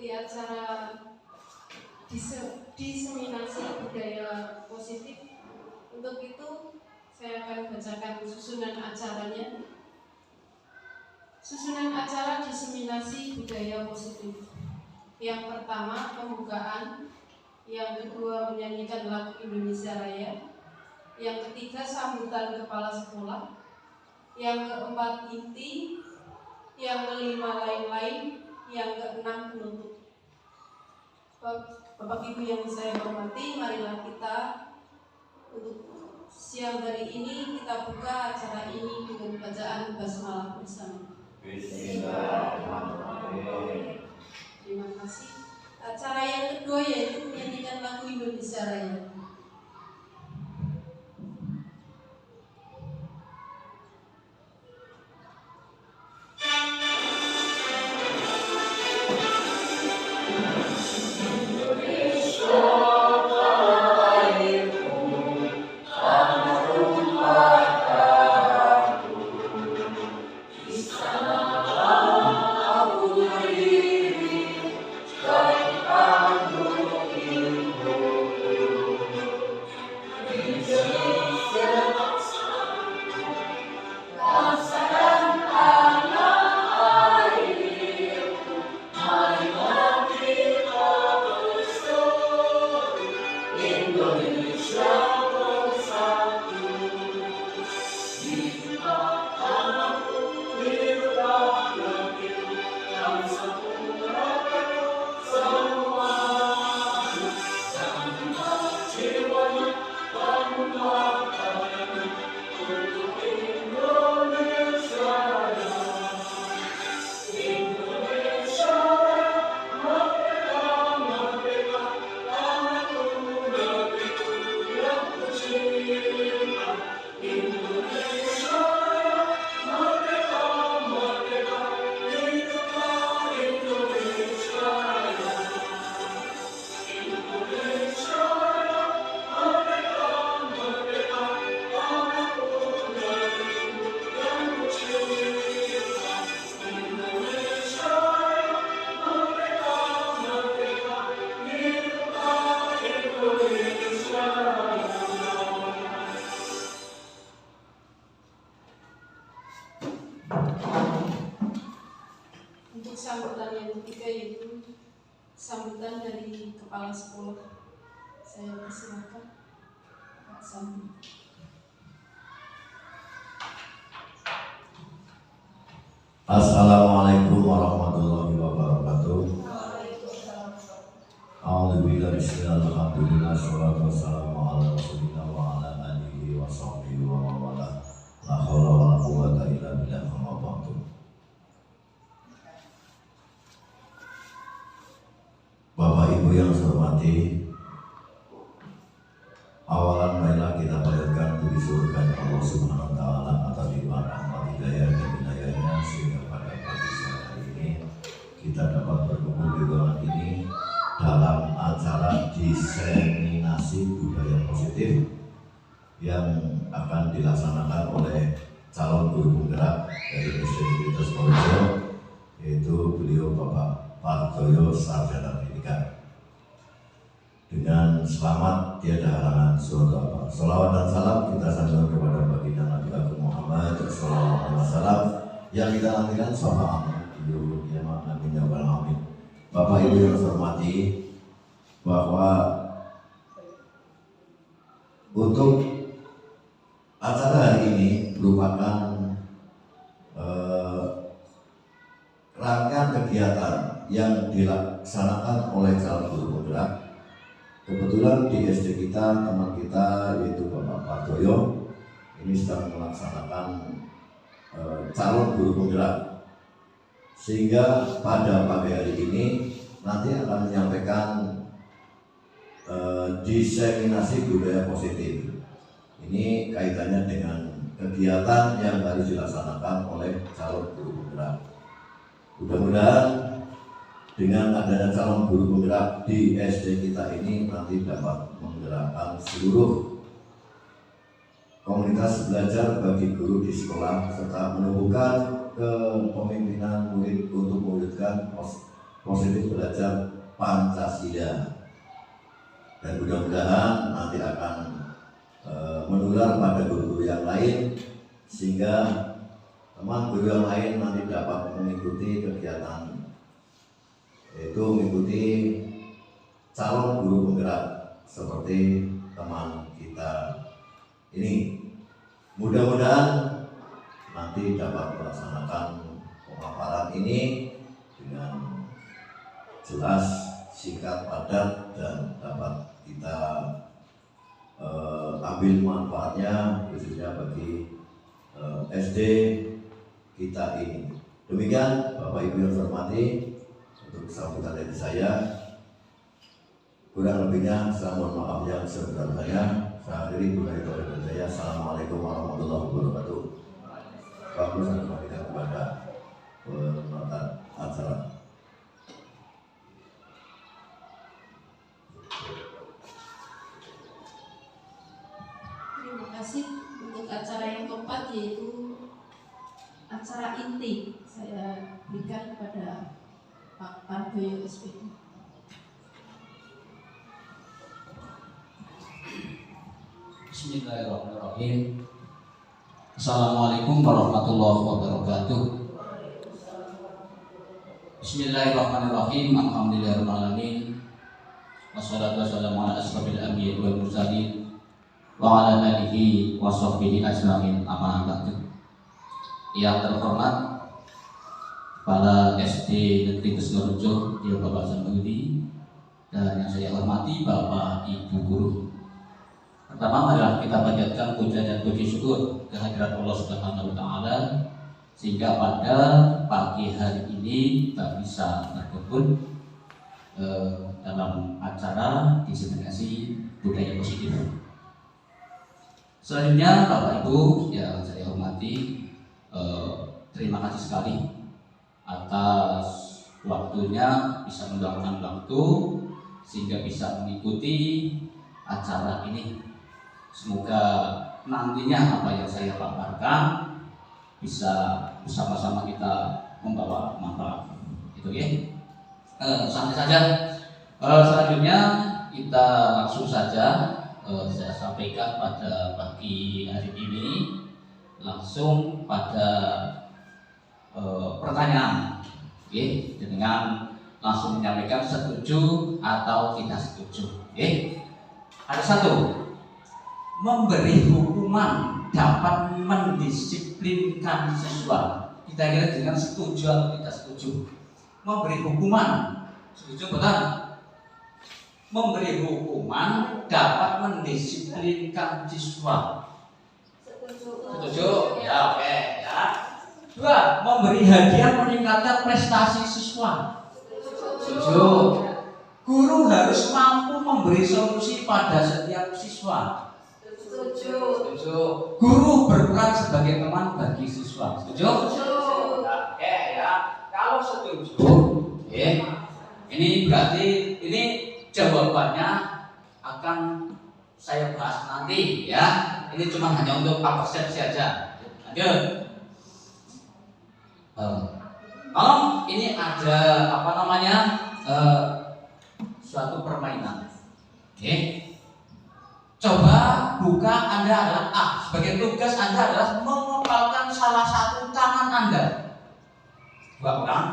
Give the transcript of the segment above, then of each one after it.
mengikuti acara diseminasi budaya positif. Untuk itu saya akan bacakan susunan acaranya. Susunan acara diseminasi budaya positif. Yang pertama pembukaan, yang kedua menyanyikan lagu Indonesia Raya, yang ketiga sambutan kepala sekolah, yang keempat inti, yang kelima lain-lain, yang keenam penutup. Bapak Ibu yang saya hormati, marilah kita untuk siang hari ini kita buka acara ini dengan bacaan basmalah bersama. Bismillahirrahmanirrahim. Terima kasih. Acara yang kedua yaitu menyanyikan lagu Indonesia Raya. Untuk sambutan yang ketiga yaitu sambutan dari kepala sekolah. Saya persilakan Pak Sambut. Assalamualaikum warahmatullahi wabarakatuh. Alhamdulillah, bismillahirrahmanirrahim. Wassalatu wassalamu ala rasulillah wa ala alihi wa sahbihi wa mawala. La haula wa la quwwata illa billah. Amma ba'du. Bapak Ibu yang saya hormati, awalan marilah kita panjatkan puji syukur kepada Allah Subhanahu wa taala atas limpah rahmat hidayah dan inayahnya sehingga pada pagi siang hari ini kita dapat berkumpul di ruangan ini dalam acara diseminasi budaya positif yang akan dilaksanakan oleh calon guru penggerak dari SD Universitas Polojo, yaitu beliau Bapak Partoyo Sarjana Pendidikan. Dengan selamat tiada halangan surga. Salawat dan salam kita sanjungan kepada baginda Nabi Agung Muhammad sallallahu alaihi wasallam yang kita nantikan syafaat beliau ya amin ya rabbal alamin. Bapak Ibu yang saya hormati, bahwa untuk acara hari ini merupakan rangkaian kegiatan yang dilaksanakan oleh calon guru penggerak. Kebetulan di SD kita, teman kita yaitu Bapak Partoyo ini sedang melaksanakan calon guru penggerak, sehingga pada pagi hari ini nanti akan menyampaikan diseminasi budaya positif. Ini kaitannya dengan kegiatan yang harus dilaksanakan oleh calon guru penggerak. Mudah-mudahan dengan adanya calon guru penggerak di SD kita ini nanti dapat menggerakkan seluruh komunitas belajar bagi guru di sekolah serta menumbuhkan kepemimpinan murid untuk mewujudkan positif belajar Pancasila, dan mudah-mudahan nanti akan menular pada guru-guru yang lain sehingga teman guru yang lain nanti dapat mengikuti kegiatan, yaitu mengikuti calon guru penggerak seperti teman kita ini. Mudah-mudahan nanti dapat melaksanakan pemaparan ini dengan jelas, singkat, padat, dan dapat kita ambil manfaatnya khususnya bagi SD kita ini. Demikian Bapak Ibu yang saya hormati, untuk sambutan dari saya. Kurang lebihnya saya mohon maaf yang sebesar-besarnya. Saya akhiri dari saya. Assalamualaikum warahmatullahi wabarakatuh. Bagus, saya kembalikan kepada penonton acara. Terima kasih. Untuk acara yang keempat yaitu acara inti, saya berikan kepada Pak Ardoyo SPP. Bismillahirrahmanirrahim. Assalamualaikum warahmatullahi wabarakatuh. Bismillahirrahmanirrahim. Alhamdulillahirrahmanirrahim. Wassalatu wassalamu ala asrofil anbiya'i wal mursalin wa ala alihi wa sahbihi ajma'in, amma ba'du. Yang terhormat Kepala SD Negeri Kesnurjo di Bapak Samudi, dan yang saya hormati Bapak Ibu Guru. Pertama adalah kita panjatkan puja dan puji syukur kehadirat Allah Subhanahu wa Ta'ala, sehingga pada pagi hari ini kita bisa berkumpul dalam acara diseminasi budaya positif. Selanjutnya Bapak Ibu yang saya hormati, terima kasih sekali atas waktunya bisa meluangkan waktu sehingga bisa mengikuti acara ini. Semoga nantinya apa yang saya paparkan bisa bersama-sama kita membawa manfaat. Itu ya. Santai saja. Selanjutnya kita langsung saja saya sampaikan pada pagi hari ini langsung pada pertanyaan, okay? Dengan langsung menyampaikan setuju atau tidak setuju. Okay? Ada satu, memberi hukuman dapat mendisiplinkan siswa. Kita kira dengan setuju atau tidak setuju. Memberi hukuman, setuju betul? Memberi hukuman dapat mendisiplinkan siswa. Setuju? Ya, oke, ya. Dua, memberi hadiah meningkatkan prestasi siswa. Setuju. Guru harus mampu memberi solusi pada setiap siswa. Setuju. Guru berperan sebagai teman bagi siswa. Setuju? Oke, ya. Kalau setuju, ini berarti ini jawabannya akan saya bahas nanti, ya. Ini cuma hanya untuk persepsi saja. Lanjut. Kalau ini ada suatu permainan. Oke. Coba buka, Anda adalah A. Sebagai tugas Anda adalah mengepalkan salah satu tangan Anda. Dua orang.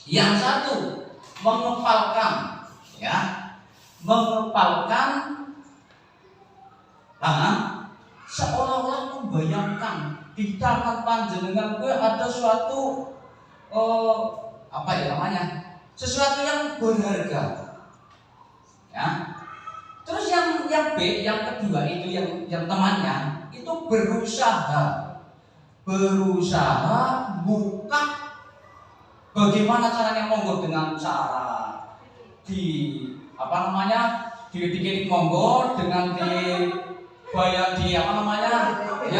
Yang satu mengepalkan, ya, mengepalkan tangan seolah-olah membayangkan di tangan panjenengan gue ada suatu sesuatu yang berharga, ya. Terus yang B, yang kedua itu yang temannya itu berusaha buka bagaimana caranya monggo dengan cara dibikin monggo dengan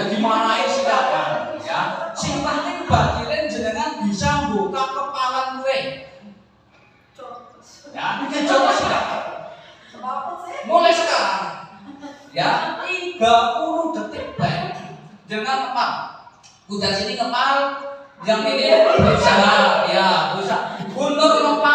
dimarahin silakan, ya. Sing penting bagian jenengan bisa buka kepala gue, ya. Coba silakan. Mulai sekarang, ya, 30 detik baik. Jangan ngepal. Udah sini ngepal, yang ini berusaha, ya, berusaha. Mundur ngepal.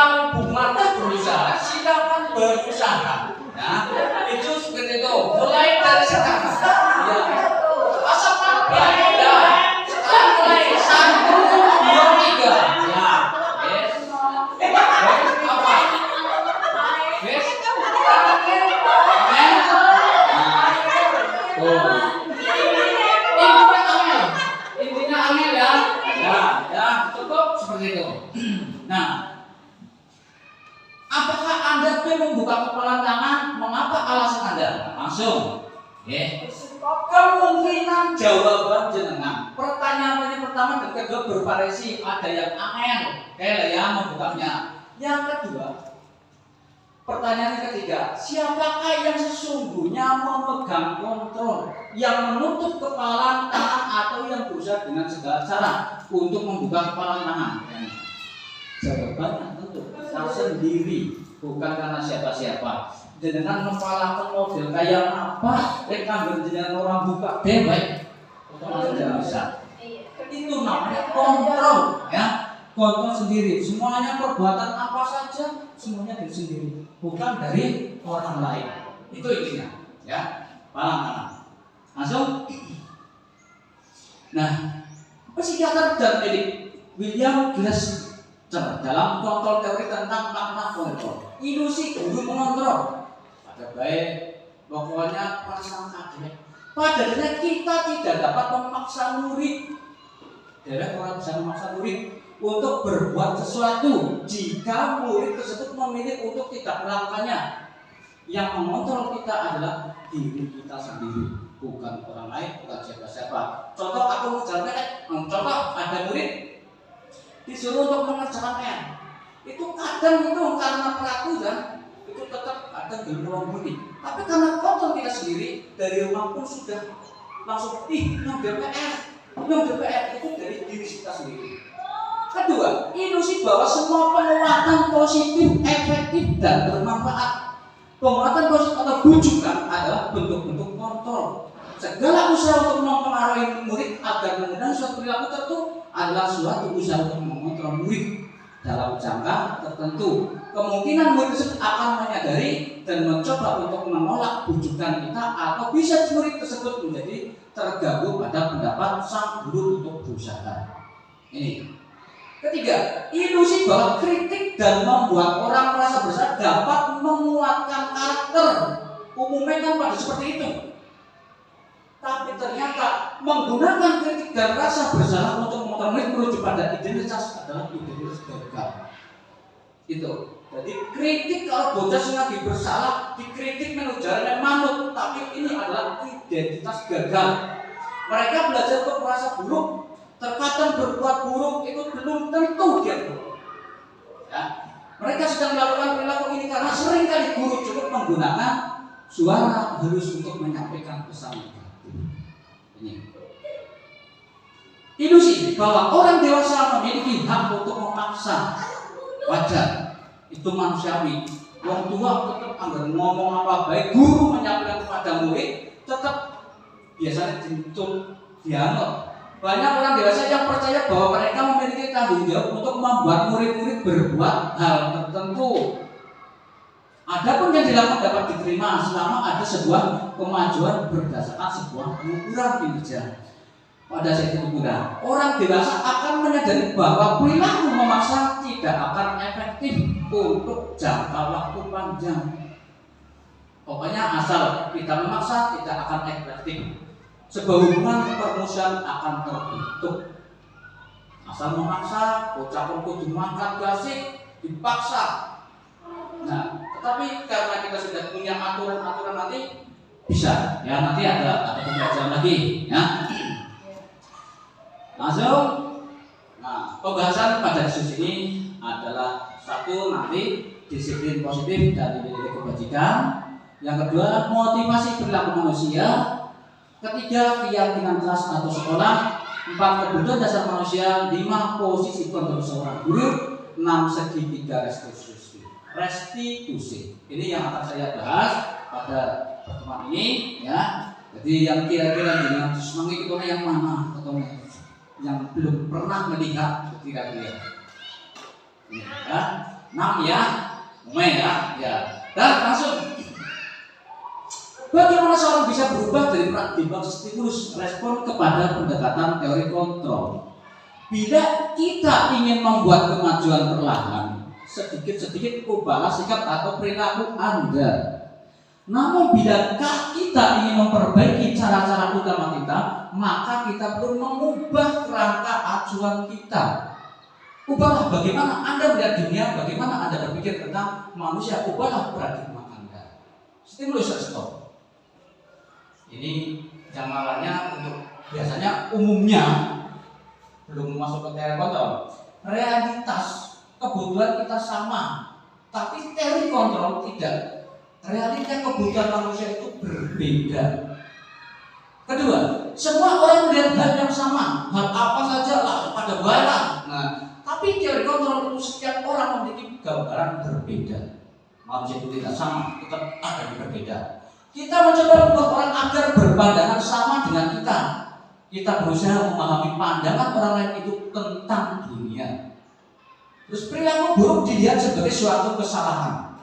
Nah, apakah Anda ingin membuka kepalan tangan? Mengapa alasan Anda? Langsung. Kemungkinan jawaban jenengan. Pertanyaan ini pertama dan kedua bervariasi. Ada yang angel, kayak ya membukanya. Yang kedua, pertanyaan ketiga, siapakah yang sesungguhnya memegang kontrol, yang menutup kepala tangan atau yang berusaha dengan segala cara untuk membuka kepala tangan? Jawabannya tentu saya sendiri, bukan karena siapa-siapa. Jenengan kepala model kayak apa? Kambil jenengan orang buka baik, otomatis tidak bisa. Itu namanya kontrol, ya. Kontrol sendiri. Semuanya perbuatan apa saja, semuanya dari sendiri, bukan dari orang lain. Itu intinya, ya. Paham? Langsung. Nah, psikiater dan medik William Glasser dalam kontrol teori tentang makna kontrol. Ilusi guru mengontrol. Ada baik, pokoknya perasaan kaget. Padahal kita tidak dapat memaksa murid. Tidak orang bisa memaksa murid untuk berbuat sesuatu jika murid tersebut memilih untuk tidak melakukannya. Yang mengontrol kita adalah diri kita sendiri, bukan orang lain, bukan siapa-siapa. Contoh aku mengerjakan contoh ada murid disuruh untuk mengerjakan PR. Itu kadang itu karena peraturan itu tetap ada di ruang murid. Tapi karena kontrol kita sendiri dari rumah pun sudah langsung yang DPR itu dari diri kita sendiri. Kedua, ilusi bahwa semua penguatan positif, efektif dan bermanfaat. Penguatan positif atau bujukan adalah bentuk-bentuk kontrol. Segala usaha untuk mempengaruhi murid agar menggunakan suatu perilaku tertentu adalah suatu usaha untuk mengontrol murid dalam jangka tertentu. Kemungkinan murid tersebut akan menyadari dan mencoba untuk menolak bujukan kita, atau bisa murid tersebut menjadi terganggu pada pendapat sang guru untuk berusaha. Ini. Ketiga, ilusi bahwa kritik dan membuat orang merasa bersalah dapat menguatkan karakter. Umumnya kan pada seperti itu. Tapi ternyata menggunakan kritik dan rasa bersalah untuk mengontrol murid merujuk pada identitas adalah identitas gagal. Itu. Jadi kritik kalau bocah lagi bersalah, dikritik menujarnya manut, tapi ini adalah identitas gagal. Mereka belajar untuk merasa buruk, terkadang berbuat buruk itu belum tentu dia buruk. Ya. Mereka sedang melakukan perilaku ini karena sering kali guru cukup menggunakan suara halus untuk menyampaikan pesan. Ini. Ilusi bahwa orang dewasa memiliki hak untuk memaksa, wajar. Itu manusiawi. Wong tua tetap anggar ngomong apa baik, guru menyampaikan kepada murid tetap biasanya dituntut dianut. Banyak orang dewasa yang percaya bahwa mereka memiliki tanggung jawab untuk membuat murid-murid berbuat hal tertentu. Adapun yang dilakukan dapat diterima selama ada sebuah kemajuan berdasarkan sebuah pengukuran kinerja. Pada saat itu pula, orang dewasa akan menyadari bahwa perilaku memaksa tidak akan efektif untuk jangka waktu panjang. Pokoknya asal kita memaksa tidak akan efektif. Sebuah hubungan permusuhan akan terbentuk. Asal memaksa, bocah pun kudu makan gasik, dipaksa. Nah, tetapi karena kita sudah punya aturan-aturan nanti bisa, ya nanti ada pembelajaran lagi, ya. Langsung, nah pembahasan pada diskusi ini adalah satu nanti disiplin positif dari nilai kebajikan, yang kedua motivasi perilaku manusia, ketiga keyakinan kelas atau sekolah, 4 kebutuhan dasar manusia, 5 posisi kontrol seorang guru, 6 segitiga restitusi. Ini yang akan saya bahas pada pertemuan ini, ya. Jadi yang kira-kira dengan semangat itu yang mana atau yang belum pernah melihat kira-kira. Ya, 6 ya, ya. Dan langsung. Bagaimana seorang bisa berubah dari praktik stimulus respon kepada pendekatan teori kontrol? Bila kita ingin membuat kemajuan perlahan, sedikit-sedikit ubahlah sikap atau perilaku Anda. Namun bila kita ingin memperbaiki cara-cara utama kita, maka kita perlu mengubah kerangka acuan kita. Ubahlah bagaimana Anda melihat dunia, bagaimana Anda berpikir tentang manusia. Ubahlah paradigma Anda. Stimulus stop. Ini jangkalannya untuk biasanya umumnya belum masuk ke teori kontrol. Realitas kebutuhan kita sama, tapi teori kontrol tidak. Realita kebutuhan manusia itu berbeda. Kedua, semua orang melihat hal yang sama, hal apa saja lah pada baiklah. Nah, tapi teori kontrol itu setiap orang memiliki gambaran berbeda. Manusia itu tidak sama, tetap ada yang berbeda. Kita mencoba membuat orang agar berpandangan sama dengan kita. Kita berusaha memahami pandangan orang lain itu tentang dunia. Terus perilaku buruk dilihat sebagai suatu kesalahan.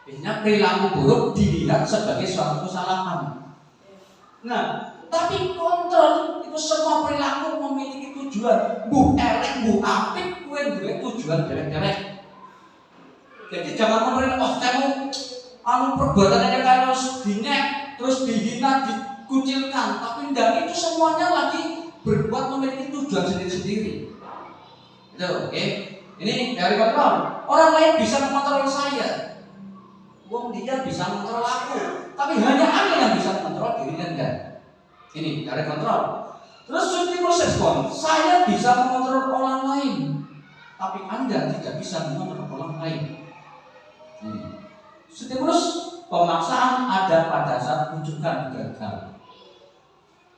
Biasanya perilaku buruk dilihat sebagai suatu kesalahan. Nah, tapi kontrol itu semua perilaku memiliki tujuan. Bu elek, bu apik, kue duwe tujuan derek-derek. Jadi jangan memerintah, kamu perbuatannya kalau dinek, terus dihina, dikucilkan. Tapi tidak, itu semuanya lagi berbuat memiliki tujuan sendiri-sendiri. Itu, oke? Ini dari kontrol. Orang lain bisa mengontrol saya. Wong dia bisa mengontrol aku, tapi hanya Anda yang bisa mengontrol diri Anda. Ini dari kontrol. Terus stimulus respon, saya bisa mengontrol orang lain, tapi Anda tidak bisa mengontrol orang lain. Stimulus pemaksaan ada pada saat rujukan gagal.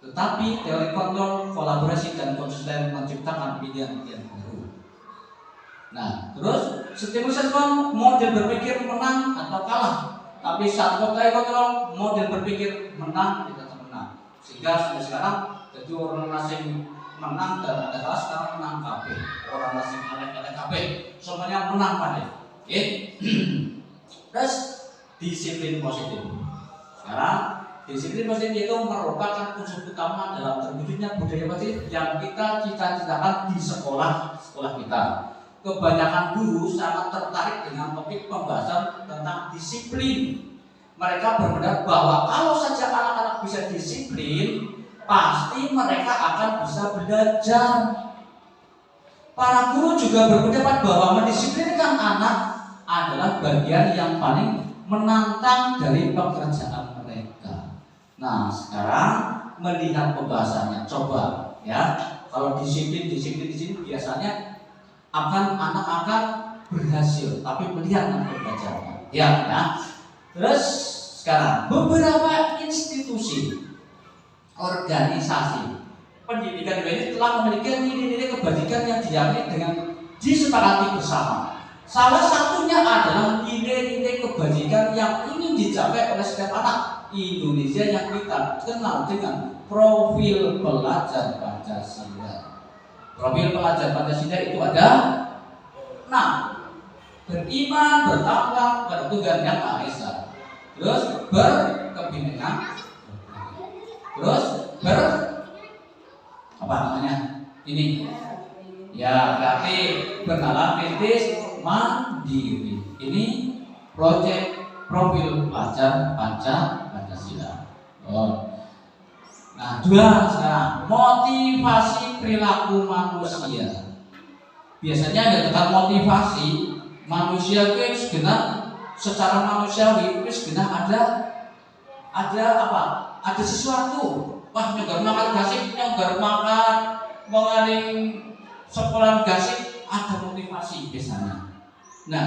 Tetapi teori kontrol, kolaborasi dan konsisten menciptakan pilihan yang baru. Nah, terus stimulus respon model berpikir menang atau kalah. Tapi saat teori kontrol model berpikir menang tidak menang. Sehingga sampai sekarang jadi orang asing menang dan ada kalah, sekarang menang KB. Orang asing ada KB, semuanya menang pada. Oke. Terus disiplin positif. Sekarang disiplin positif itu merupakan unsur utama dalam terwujudnya budaya positif yang kita cita-citakan di sekolah kita. Kebanyakan guru sangat tertarik dengan topik pembahasan tentang disiplin. Mereka berpendapat bahwa kalau saja anak-anak bisa disiplin, pasti mereka akan bisa belajar. Para guru juga berpendapat bahwa mendisiplinkan anak adalah bagian yang paling menantang dari pekerjaan mereka. Nah, sekarang melihat pembahasannya, coba ya. Kalau disiplin di sini biasanya anak akan berhasil, tapi melihat pembelajaran. Ya. Terus sekarang beberapa institusi, organisasi pendidikan ini telah memiliki nilai-nilai kebajikan yang diyakini dengan disepakati bersama. Salah satunya adalah nilai-nilai kebajikan yang ingin dicapai oleh setiap anak Indonesia yang kita kenal dengan profil pelajar Pancasila. Profil pelajar Pancasila itu ada 6. Beriman, bertakwa pada Tuhan Yang Maha Esa. Terus berkebinekaan. Terus apa namanya? Ini. Ya, berarti bernalar kritis mandiri. Ini proyek profil pelajar Pancasila. Nah, 2 sekarang motivasi perilaku manusia. Biasanya ada tentang motivasi manusia itu segenap secara manusiawi itu segenap ada apa? Ada sesuatu. Wah, nyogar makan gasik, nyogar makan mengaling sekolah gasik, ada motivasi biasanya. Nah,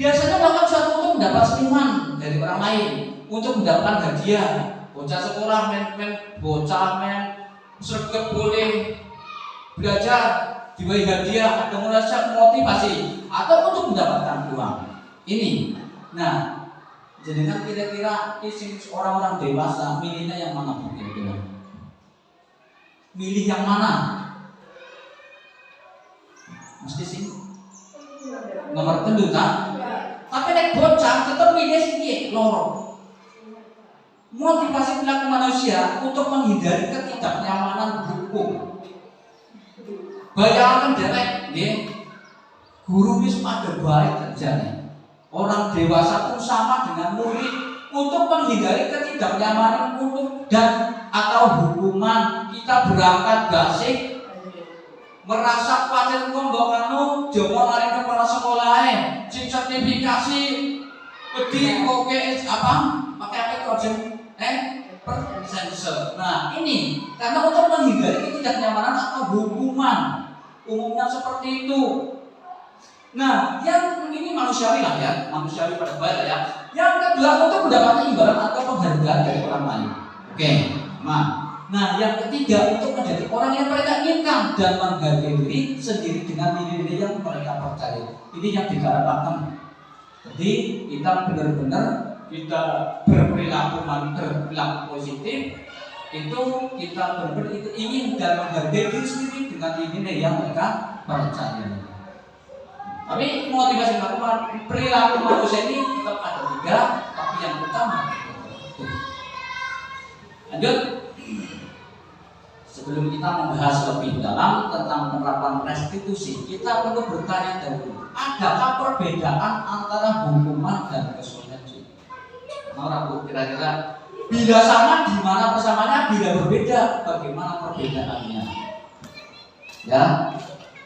biasanya melakukan sesuatu untuk mendapat seniman dari orang lain, untuk mendapatkan hadiah. Bocah sekolah bocah sergap boleh belajar, diberi hadiah, ada merasa motivasi, atau untuk mendapatkan uang. Ini. Nah, jadi kan kira-kira orang-orang dewasa milihnya yang mana kira-kira? Milih yang mana? Mesti sih nomor tentu kan? Tapi nek bocah tetap milih sih loro. Motivasi perilaku manusia untuk menghindari ketidaknyamanan hukum. Bayangkan derek, guru wis pada baik kerjanya. Orang dewasa pun sama dengan murid untuk menghindari ketidaknyamanan hukum dan atau hukuman. Kita berangkat gasik merasa khawatir mbok anu jowo lari kepala sekolah sing sertifikasi wedi oke apa pakai project sensor. Nah ini karena untuk menghindari ketidaknyamanan atau hukuman umumnya seperti itu. Nah yang ini manusiawi lah ya, manusiawi pada baik ya. Yang kedua untuk mendapatkan imbalan atau penghargaan dari orang lain. Oke, nah yang ketiga untuk menjadi orang yang mereka inginkan dan menghargai diri sendiri dengan nilai-nilai yang mereka percaya. Ini yang diharapkan. Jadi kita benar-benar kita berperilaku positif, itu kita benar-benar ingin dan menghargai diri sendiri dengan nilai yang mereka percaya. Tapi motivasi perilaku manusia ini tetap ada 3, tapi yang utama lanjut. Sebelum kita membahas lebih dalam tentang penerapan restitusi, kita perlu bertanya dahulu, adakah perbedaan antara hukuman dan konsekuensi? Nah, kira-kira bila sama di mana persamaannya, bila berbeda bagaimana perbedaannya? Ya,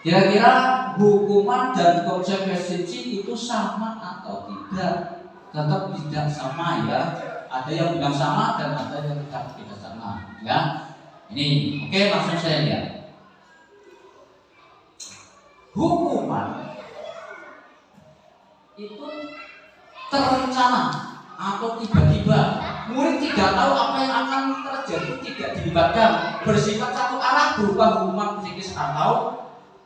kira-kira hukuman dan konsekuensi itu sama atau tidak? Tetap tidak sama ya. Ada yang bilang sama dan ada yang tidak sama. Ya, ini oke, langsung saya lihat. Hukuman itu terencana atau tiba-tiba murid tidak tahu apa yang akan terjadi, tidak dilibatkan, bersifat satu arah berupa hukuman psikis atau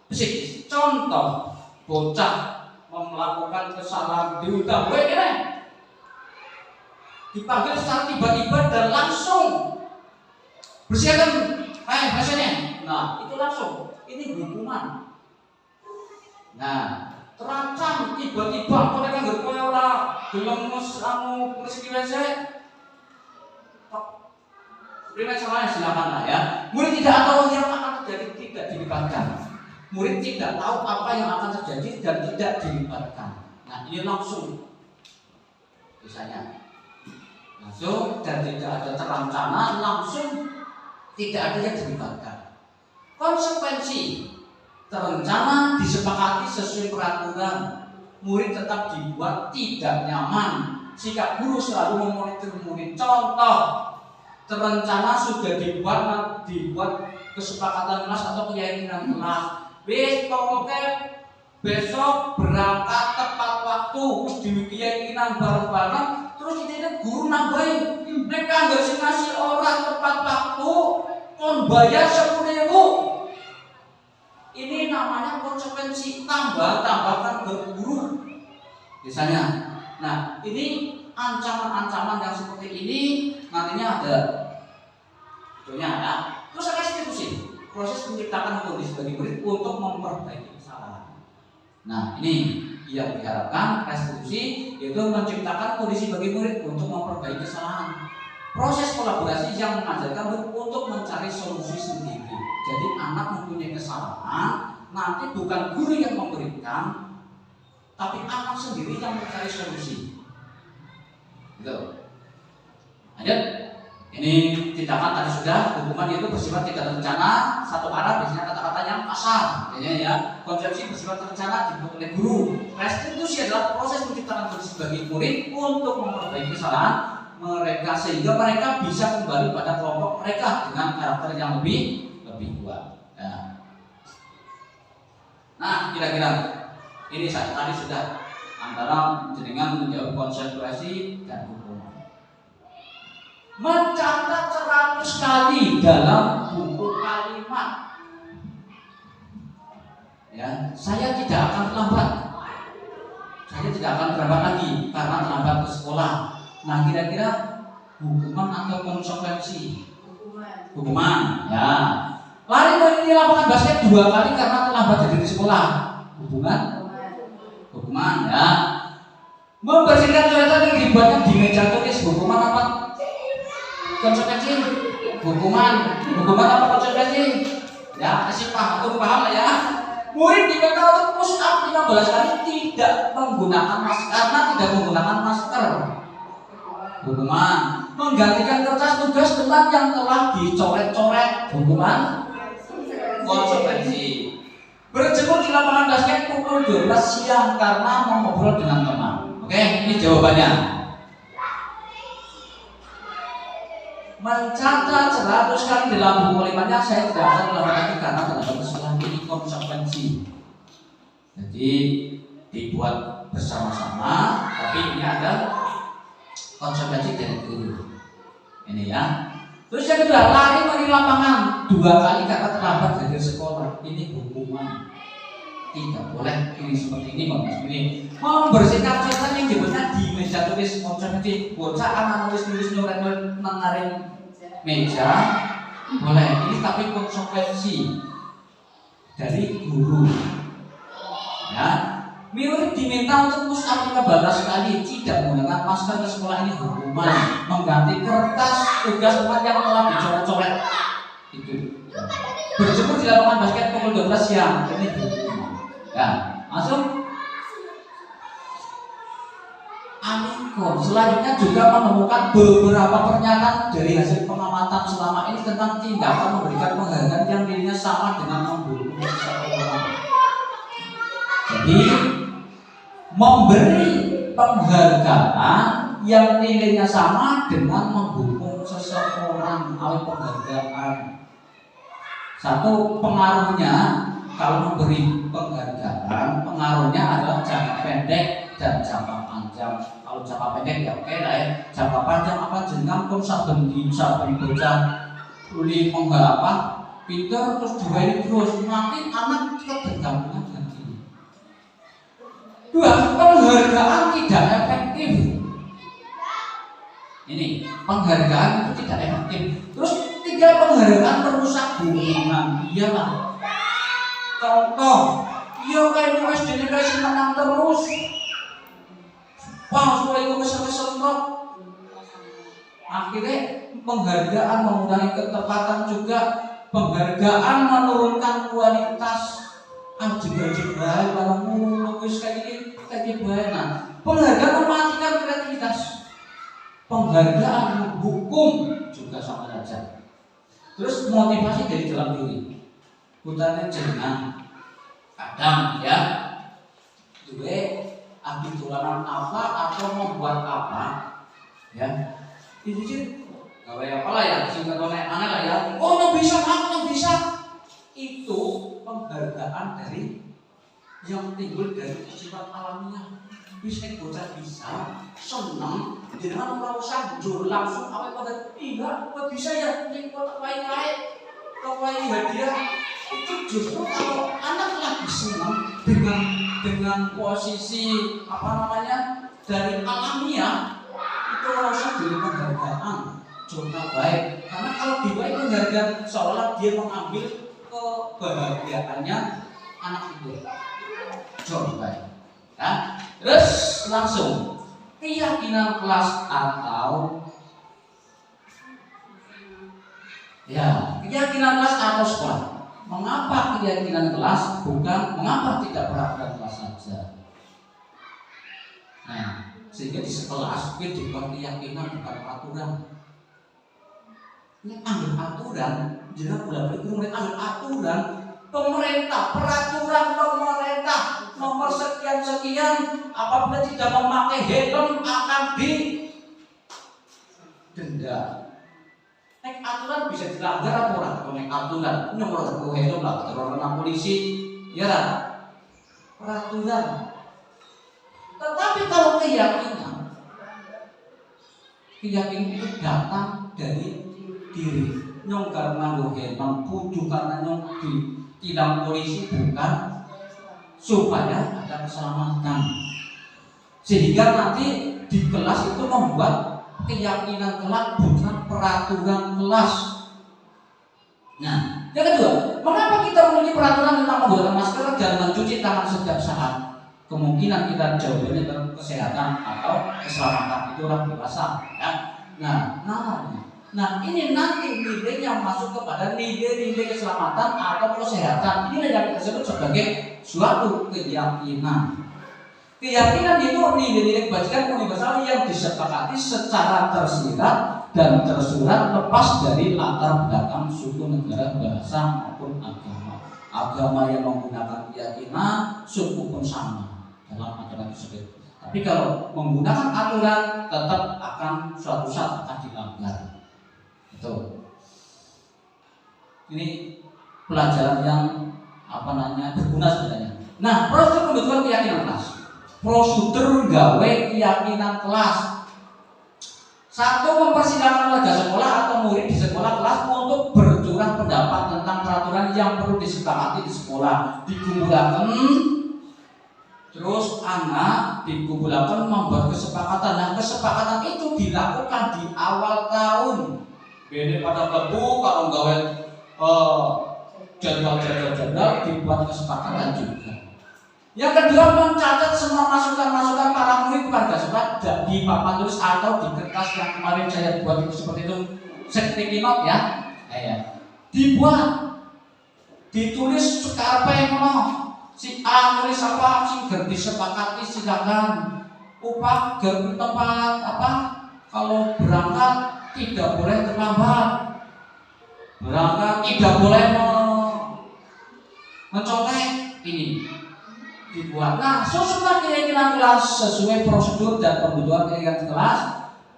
psikis. Contoh, bocah melakukan kesalahan diundang, dipanggil secara tiba-tiba dan langsung bersihkan, hasilnya. Nah, itu langsung, ini hukuman. Nah, terancam tiba-tiba mereka nggak ora belum konsekuensi. Terima salah silakan lah ya. Murid tidak tahu yang akan terjadi, tidak dilibatkan. Murid tidak tahu apa yang akan terjadi dan tidak dilibatkan. Nah, ini langsung, misalnya langsung dan tidak ada terencana, langsung tidak ada yang dilibatkan. Konsekuensi terencana, disepakati sesuai peraturan, murid tetap dibuat tidak nyaman. Sikap guru selalu memonitor murid. Contoh, terencana sudah dibuat kesepakatan kelas atau keyakinan kelas. Pokoknya besok berangkat tepat waktu, di keyakinan bareng-bareng. Terus ini guru nambahin, mereka nggak sih ngasih orang tepat waktu, kon bayar 10.000. Ini namanya konsekuensi, tambahkan berguru misalnya. Nah, ini ancaman-ancaman yang seperti ini nantinya ada contohnya ya. Terus ada restitusi, proses menciptakan kondisi bagi murid untuk memperbaiki kesalahan. Nah, ini yang diharapkan restitusi yaitu menciptakan kondisi bagi murid untuk memperbaiki kesalahan. Proses kolaborasi yang mengajarkan murid untuk mencari solusi sendiri. Jadi anak mempunyai kesalahan, nanti bukan guru yang memberikan, tapi anak sendiri yang mencari solusi. Gitu. Lanjut. Ini tindakan tadi sudah, hukuman itu bersifat tidak terencana, satu arah, biasanya kata-kata yang kasar, ya. Konsepsi bersifat terencana dibuat oleh guru. Restitusi adalah proses menciptakan kondisi bagi murid untuk memperbaiki kesalahan mereka sehingga mereka bisa kembali pada kelompok mereka dengan karakter yang lebih kuat. Ya. Nah, kira-kira ini saya tadi sudah antara jenengan menjawab konsekuensi dan hukuman. Mencatat 100 kali dalam buku kalimat. Ya, saya tidak akan terlambat. Saya tidak akan terlambat lagi karena terlambat ke sekolah. Nah, kira-kira hukuman atau konsekuensi? Hukuman. Ya. Lari dari lapangan basket 2 kali karena terlambat dari sekolah. Hukuman ya. Membersihkan toilet yang dibuatkan di meja tulis, hukuman apa? Konsekuensi? Hukuman apa konsekuensi? Ya, kasih paham lah ya. Murid diminta untuk push up 15 kali tidak menggunakan masker karena tidak menggunakan masker. Hukuman. Menggantikan kertas tugas teman yang telah dicoret-coret. Hukuman. Konsekuensi. Berjemur di lapangan basket pukul 12 siang karena mau ngobrol dengan teman. Oke, ini jawabannya. Mencatat 100 kali dalam buku kalimatnya saya tidak akan melakukan lagi karena terdapat kesalahan. Ini konsekuensi. Jadi dibuat bersama-sama, tapi ini ada konsekuensi dari guru. Ini ya. Terus yang kedua, lari dari lapangan 2 kali karena terlambat dari sekolah. Ini hukuman. Tidak boleh ini seperti ini, ini. Membersihkan catatan yang dibuatnya di meja tulis konsekuensi. Bocah anak nulis nyoret mengaring meja boleh. Ini tapi konsekuensi dari guru. Ya, murid diminta untuk push up 15 kali, tidak menggunakan masker ke sekolah, ini hukuman. Mengganti kertas tugas teman yang telah dicoret-coret. Itu. Berjemur di lapangan basket pukul 12 siang, ini hukuman. Ya, langsung. Amikon selanjutnya juga menemukan beberapa pernyataan dari hasil pengamatan selama ini tentang tindakan memberikan penghargaan yang dirinya sama dengan membunuh seseorang. Jadi memberi penghargaan yang nilainya sama dengan menghukum seseorang oleh penghargaan. Satu, pengaruhnya kalau memberi penghargaan, pengaruhnya adalah jangka pendek dan jangka panjang. Kalau jangka pendek ya oke lah ya. Jangka panjang apa jenengan pun saben bocah uli apa pinter terus juga terus nanti anak ketergantungan. Dua, penghargaan tidak efektif. Ini penghargaan itu tidak efektif. Terus 3, penghargaan merusak hubungan. Iyalah. Contoh, iya kayak wes delegasi menang terus. Wah, supaya kesel-kesel kok. Akhirnya penghargaan mengurangi ketepatan juga. Penghargaan menurunkan kualitas. Ajib-ajib baik, malah mulus kayak baik. Nah, penghargaan mematikan kreativitas. Penghargaan menghukum juga sama saja. Terus motivasi dari dalam diri. Putarnya jenengan kadang ya, gue ambil tulanan apa atau membuat apa, ya. Itu sih, gawe apa lah ya, singkat mana lah ya. Oh, nggak bisa. Itu penghargaan dari yang timbul dari sifat alamiah. Bisa bocah bisa senang dengan orang sanjur langsung apa pada iya kok bisa ya ini kok kawai hadiah itu justru kalau anak lagi senang dengan posisi apa namanya dari alamiah itu harusnya diberi penghargaan contoh baik karena kalau diberi penghargaan seolah dia mengambil kebahagiaannya anak itu contoh baik. Nah, terus langsung keyakinan kelas atau ya keyakinan kelas atau sekolah. Mengapa keyakinan kelas bukan mengapa tidak peraturan kelas saja? Nah, sehingga di sekelas itu bukan keyakinan bukan aturan. Ini ambil aturan, jangan bolak-balik murid ambil aturan pemerintah, peraturan pemerintah nomor sekian apabila tidak memakai helm akan didenda. Nek aturan bisa dilanggar apa ora? Nek aturan nomor helm lah terorong polisi ya lah. Peraturan. Tetapi kalau keyakinan itu datang dari diri. Nyong karena nganggo helm, kudu karena nyong tilang polisi bukan supaya ada keselamatan. Sehingga nanti di kelas itu membuat keyakinan kelas bukan peraturan kelas. Nah, yang kedua, mengapa kita memiliki peraturan tentang menggunakan masker dan mencuci tangan setiap saat? Kemungkinan kita jawabannya ke kesehatan atau keselamatan itu orang dewasa. Ya. Nah, ini nanti nilai yang masuk kepada nilai-nilai keselamatan atau kesehatan. Ini yang kita sebut sebagai suatu keyakinan. Keyakinan itu nilai-nilai kebajikan universal yang disepakati secara tersirat dan tersurat lepas dari latar belakang suku, negara, bahasa maupun agama. agama yang menggunakan keyakinan, suku pun sama dalam aturan tersebut. Tapi kalau menggunakan aturan tetap akan suatu saat akan dilanggar. Itu. Ini pelajaran yang berguna sebenarnya. Nah, prosedur pembentukan keyakinan kelas. Prosedur gawe keyakinan kelas. Satu, mempersilahkan warga sekolah atau murid di sekolah kelas untuk bercurah pendapat tentang peraturan yang perlu disepakati di sekolah. Dikumpulkan, terus anak dikumpulkan membuat kesepakatan. Nah, kesepakatan itu dilakukan di awal tahun. Beda pada kebu kalau gawe jadwal dibuat kesepakatan juga. Yang kedua, mencatat semua masukan-masukan para murid warga sekolah di papan tulis atau di kertas yang kemarin saya buat itu seperti itu, sticky note ya. Dibuat, ditulis sekarepe ngono. Si A nulis apa, sing ger disepakati silakan. Upah ger tempat apa? Kalau berangkat tidak boleh terlambat. Berangkat tidak boleh mencolek ini. Dibuat. Nah, susunlah keyakinan kelas sesuai prosedur dan kebutuhan keyakinan kelas.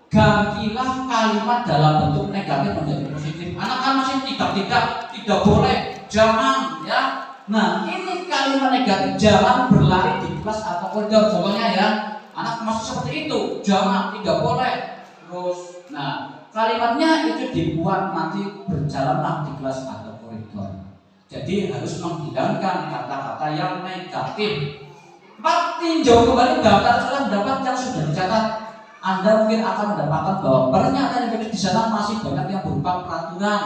Gantilah kalimat dalam bentuk negatif menjadi positif. Anak kan masih tidak boleh, jangan ya. Nah, ini kalimat negatif, jangan berlari di kelas atau koridor. Contohnya ya, anak masih seperti itu, jangan, tidak boleh. Terus, nah kalimatnya itu dibuat nanti berjalanlah di kelas atau koridor. Jadi harus menghilangkan kata-kata yang negatif. Pak, tinjau kembali daftar surat pendapat yang sudah dicatat. Anda mungkin akan mendapatkan bahwa pernyataan yang di sana masih banyak yang berupa peraturan.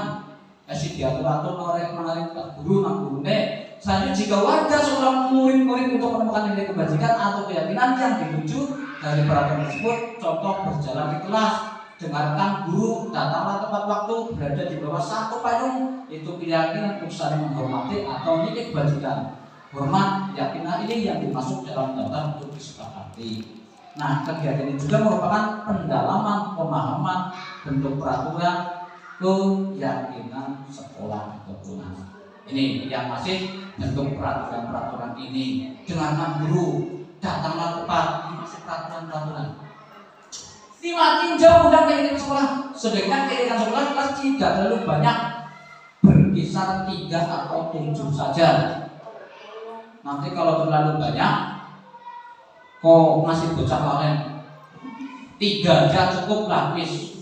Diatur-atur menarik guru nang gurune. Selanjutnya, jika warga seorang murid-murid untuk menemukan nilai kebajikan atau keyakinan yang dituju dari peraturan tersebut, contoh berjalan di kelas, dengarkan guru, datanglah tepat waktu, berada di bawah satu payung, itu keyakinan untuk saling menghormati atau nilai kebajikan. Hormat, keyakinan ini yang dimasuk dalam daftar untuk disepakati. Nah, kegiatan ini juga merupakan pendalaman pemahaman bentuk peraturan keyakinan sekolah atau kelas. Ini yang masih bentuk peraturan-peraturan ini. Dengarkan guru, datanglah tepat, ini masih peraturan-peraturan. Tinjau undang keyakinan sekolah. Sebaiknya keyakinan sekolah kelas tidak terlalu banyak, berkisar 3 atau 7 saja. Nanti kalau terlalu banyak, kok masih bocah lain, 3 aja cukup lapis.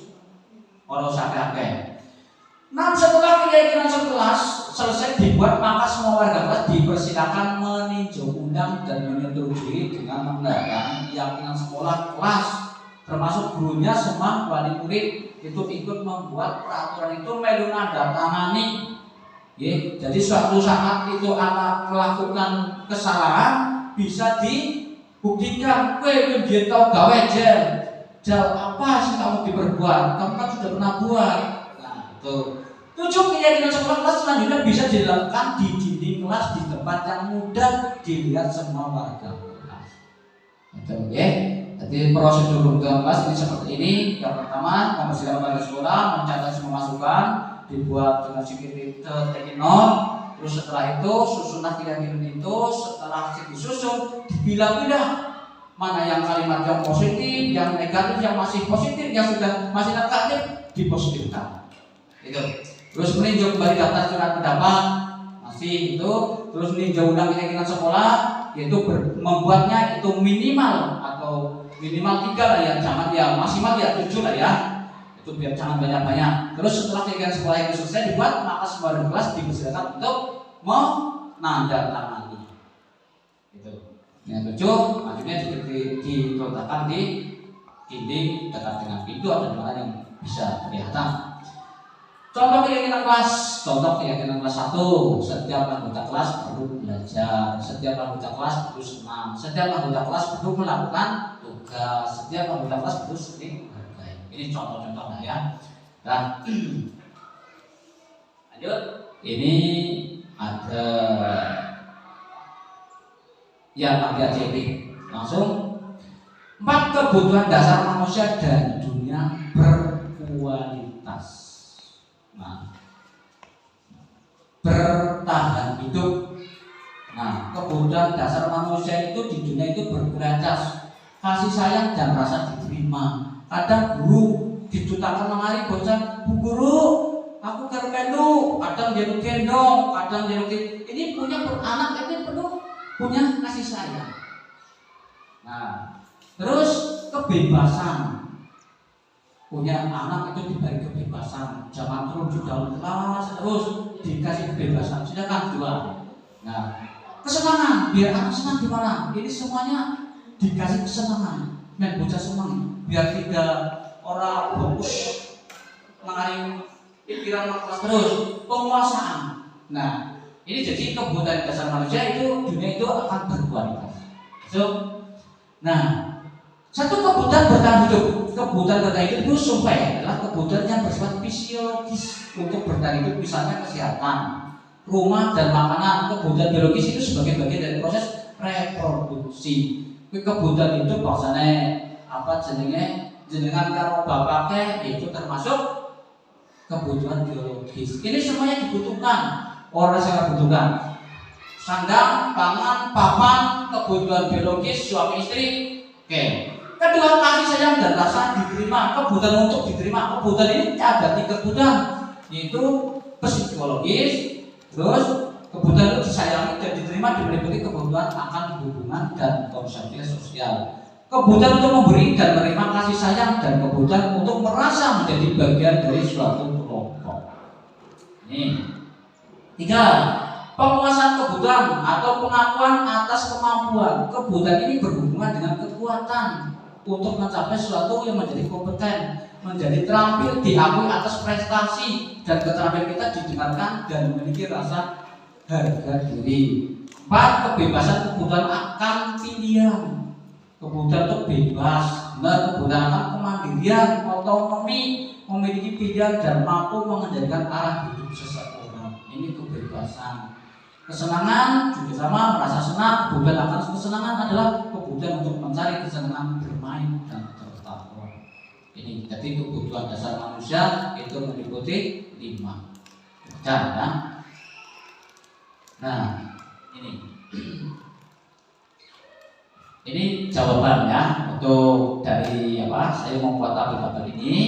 Orang sakit. Nah, setelah keyakinan sekelas selesai dibuat, maka semua warga kelas dipersilakan meninjau undang dan menyetujui dengan menandatangani keyakinan sekolah kelas, termasuk gurunya, semua wali murid itu ikut membuat peraturan itu melu nandatangani. Jadi suatu saat itu anak melakukan kesalahan bisa dibuktikan. Kowe biyen tau gawe jel apa sih kamu diperbuat? Kamu kan sudah pernah buat. Nah, itu. 7, keyakinan sekolah kelas selanjutnya bisa dilakukan di dinding kelas di tempat yang mudah dilihat semua warga kelas. Itu ya. Jadi prosedur pembentukan kelas ini seperti ini. Yang pertama, mempersilakan warga sekolah mencatat semua masukan, dibuat dengan sedikit note. Terus setelah itu susunan keyakinan itu, setelah disusun dipilah-pilah mana yang kalimat yang positif, yang negatif, yang masih positif, yang sudah masih negatif dipositifkan. Itu. Terus meninjau kembali daftar surat pendapat masih itu. Terus meninjau undang keyakinan sekolah, yaitu membuatnya itu minimal 3 lah ya, jangan ya maksimal ya 7 lah ya. Itu biar jangan banyak-banyak. Terus setelah keyakinan sekolah itu selesai dibuat, maka semua kelas dipersilakan untuk menandatangani. Itu. Yang 7, akhirnya diletakkan di dinding dekat dengan pintu atau di mana yang bisa kelihatan. Contoh keyakinan kelas, kelas 1, setiap anggota kelas perlu belajar, setiap anggota kelas perlu senang, setiap anggota kelas perlu melakukan tugas, setiap anggota kelas perlu saling menghargai. Ini contoh-contohnya ya. Dan lanjut, ini ada yang agak JP langsung 4 kebutuhan dasar manusia dan dunia berkualitas. Nah, bertahan hidup. Nah, kebutuhan dasar manusia itu di dunia itu berkualitas, kasih sayang dan rasa diterima. Kadang guru dicutakan mengari bocah, "Bu guru, aku kermelu," kadang dia gendong, kadang dia ini punya anak ini penuh punya kasih sayang. Nah, terus kebebasan, punya anak itu diberi kebebasan, jangan terus dalam kelas terus dikasih kebebasan, silakan jual. Nah, kesenangan, biar anak senang gimana? Ini semuanya dikasih kesenangan, main bocah senang, biar tidak orang fokus mengaring pikiran kelas terus. Penguasaan. Nah, ini jadi kebutuhan dasar manusia itu dunia itu akan berkualitas. So, nah, satu kebutuhan bertahan hidup. Kebutuhan bertahan hidup itu supaya adalah kebutuhan yang bersifat fisiologis untuk bertahan hidup, misalnya kesehatan, rumah dan makanan. Kebutuhan biologis itu sebagai bagian dari proses reproduksi. Kebutuhan itu bahasanya apa jenengan karo bapaknya itu termasuk kebutuhan biologis. Ini semuanya dibutuhkan. Orang sangat butuhkan. Sandang, pangan, papan, kebutuhan biologis suami istri. Oke. Kedua, kasih sayang dan rasa diterima. Kebutuhan untuk diterima. Kebutuhan ini ada 3 kebutuhan, yaitu psikologis, terus kebutuhan untuk disayangi dan diterima meliputi kebutuhan akan hubungan dan konsepnya sosial. Kebutuhan untuk memberi dan menerima kasih sayang dan kebutuhan untuk merasa menjadi bagian dari suatu kelompok. Ini 3. Penguasaan kebutuhan atau pengakuan atas kemampuan. Kebutuhan ini berhubungan dengan kekuatan untuk mencapai sesuatu yang menjadi kompeten, menjadi terampil, diakui atas prestasi, dan keterampilan kita didengarkan dan memiliki rasa harga diri. 4. Kebebasan kebutuhan akan pilihan. Kebutuhan untuk bebas, benar, kebutuhan akan kemandirian, otonomi, memiliki pilihan dan mampu mengendalikan arah hidup seseorang. Ini kebebasan. Kesenangan juga sama, merasa senang. Kebutuhan akan kesenangan adalah kebutuhan untuk mencari kesenangan bermain dan tertawa. Ini jadi kebutuhan dasar manusia itu meliputi 5. Ya. Nah, ini jawabannya untuk dari apa? Saya membuat tabel-tabel ini.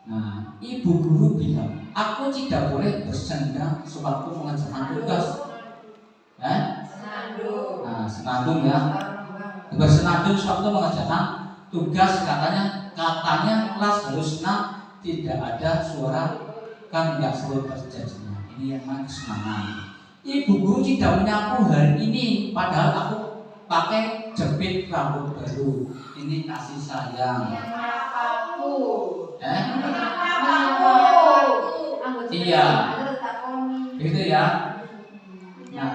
Nah, ibu guru bilang, aku tidak boleh bersenda sewaktu mengerjakan tugas. Nah, senandung ya. Bersenandung sewaktu mengerjakan tugas, katanya kelas harus senang, tidak ada suara kan nggak seru terjadinya. Ini yang namanya kesenangan. Ibu guru tidak menyapu hari ini, padahal aku pakai jepit rambut baru. Ini kasih sayang. Iya. Gitu ya. Nah,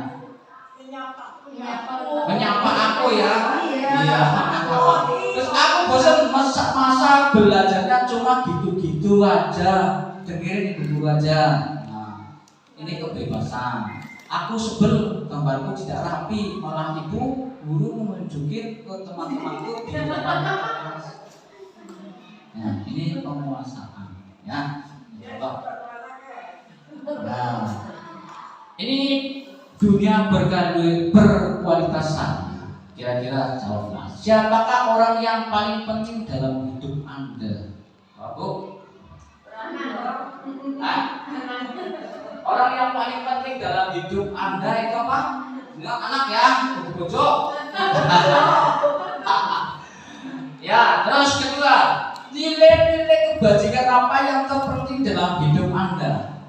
menyapa aku ya. Iya. Terus aku bosan masa belajarnya cuma gitu-gitu aja. Dengerin ibu guru aja. Nah, ini kebebasan. Aku sebel gambarku tidak rapi, malah ibu guru menunjukin ke teman-temanku di depan kelas. Nah, ini penguasaan, ya. Nah, ini dunia berkualitas. Kira-kira jawablah. Siapakah orang yang paling penting dalam hidup Anda? Bu? Orang yang paling penting dalam hidup Anda itu apa? Bilang anak ya, bojo. Ya, terus kedua, nilai-nilai kebajikan apa yang terpenting dalam hidup Anda?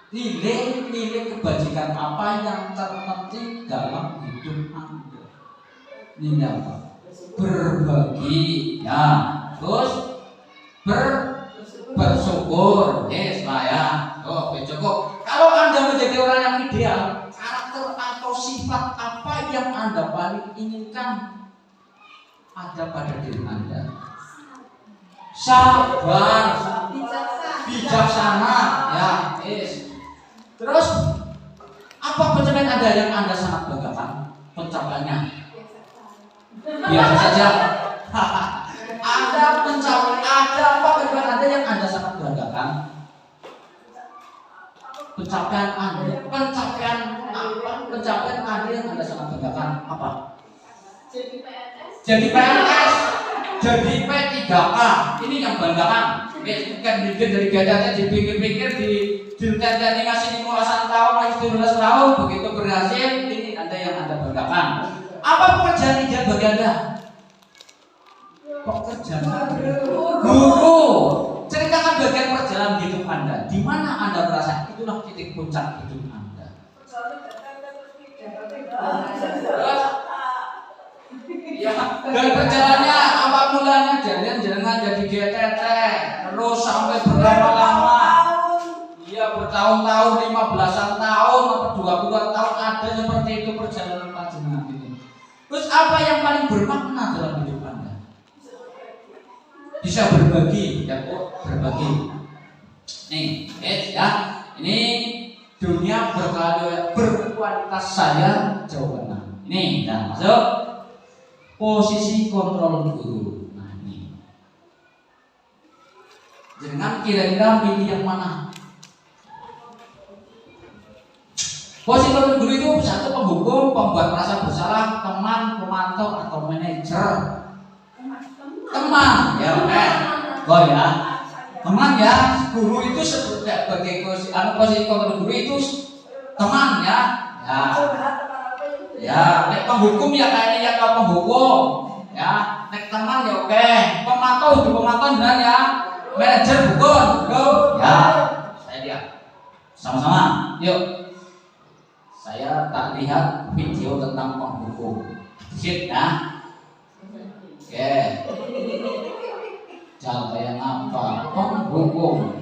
Nilai-nilai kebajikan apa yang terpenting dalam hidup Anda? Nilai apa? Berbagi, ya. Terus bersyukur, yes lah ya. Oh, cukup. Kalau Anda menjadi orang yang ideal, karakter atau sifat apa yang Anda paling inginkan ada pada diri Anda? Sabar, bijaksana, ya, yes. Terus apa pencapaian Anda yang Anda sangat banggakan? Pencapaiannya biasa saja. Ada apa pencapaian Anda yang Anda sangat banggakan? pencapaian Anda, pencapaian Anda yang Anda sangat banggakan apa? Jadi PNS, jadi P3K, ini yang banggakan. Kan mikir dari gadanya dipikir-pikir di tentang ngasih 15 tahun, lagi 17 tahun, begitu berhasil, ini Anda yang Anda banggakan. Apa pekerjaan ideal bagi Anda? Pekerjaan guru. Ceritakan bagian perjalanan hidup Anda. Di mana Anda merasa itulah titik puncak hidup Anda. Ya, dari perjalanannya apa mulanya? Jangan jadi GTT, terus sampai berapa lama? Iya, bertahun-tahun, 15-an tahun, atau 20 tahun ada seperti itu perjalanan panjenengan ini. Terus apa yang paling bermakna dalam hidup Anda? Bisa berbagi, ya kok berbagi. Nih, ya, ini dunia berkualitas saya Jawa Tengah. Ini, dan masuk posisi kontrol guru. Nah ini, jangan kira-kira pilih yang mana. Posisi kontrol guru itu satu penghukum, pembuat merasa bersalah, teman, pemantau atau manajer. Teman, ya oh ya, teman ya. Guru itu sebagai posisi kontrol guru itu teman ya. Ya, nek penghukum ya kayaknya ya kalau penghukum, ya. Nek teman ya oke. Pemantau itu pemantau benar ya. Manajer bukan, ya. Saya lihat. Sama-sama, yuk. Saya tak lihat video tentang penghukum. Sip ya. Oke. Cara yang apa? Penghukum.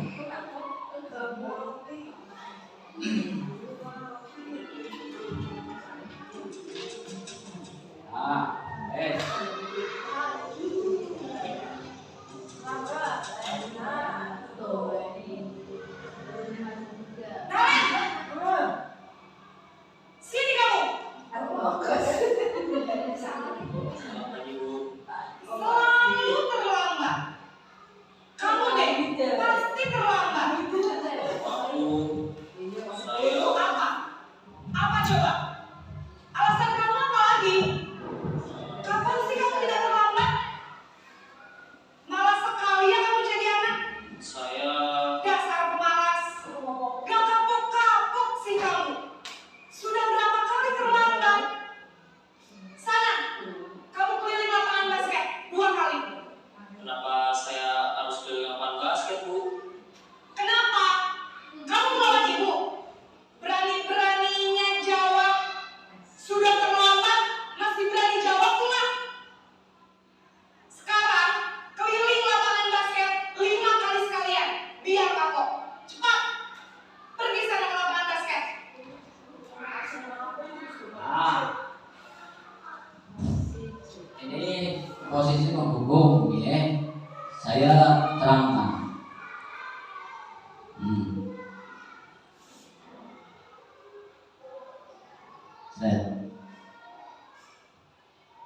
Sini kamu. Selalu terlambat. Kamu deh pasti terlambat. Apa? Apa coba? Alasan kamu apa lagi? Kapan sih kamu tidak terlambat? Malas sekali ya kamu jadi anak. Dasar pemalas. Gak kapok-kapok sih kamu. Sudah berapa kali terlambat? Sana, kamu keliling lapangan basket 2 kali. Kenapa saya harus keliling lapangan basket, Bu? Kenapa? Kamu melawan ibu. Berani-beraninya jawab. Sudah terlambat, masih berani jawab pula. Sekarang, keliling lapangan basket 5 kali sekalian. Biar kapok. Cepat. Pergi sana ke lapangan basket. Nah, ini posisi penghukum, ya. Saya terangkan.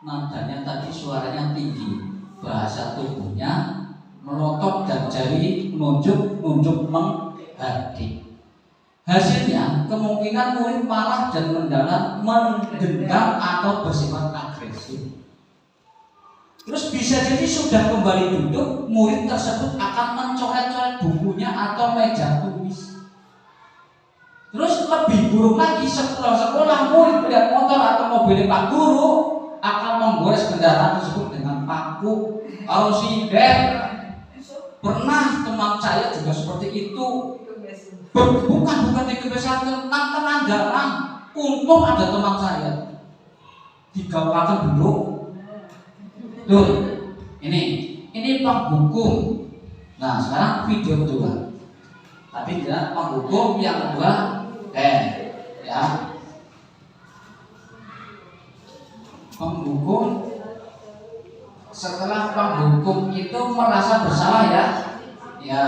Nadanya tadi suaranya tinggi, bahasa tubuhnya melotot dan jari nunjuk menghadik. Hasilnya kemungkinan murid marah dan mendendam atau bersifat agresif. Terus bisa jadi sudah kembali duduk, murid tersebut akan mencoret-coret bukunya atau meja tulis. Terus lebih buruk lagi, sekolah murid melihat motor atau mobil Pak Guru akan menggores kendaraan tersebut dengan paku. Kalau sinden, pernah teman saya juga seperti itu. Bukan di kebiasaan tentang jalan. Untung ada teman saya digawakan dulu. Tuh, ini penghukum. Nah, sekarang video kedua. Tapi tidak penghukum yang kedua, ya. Penghukum setelah penghukum itu merasa bersalah ya. Ya.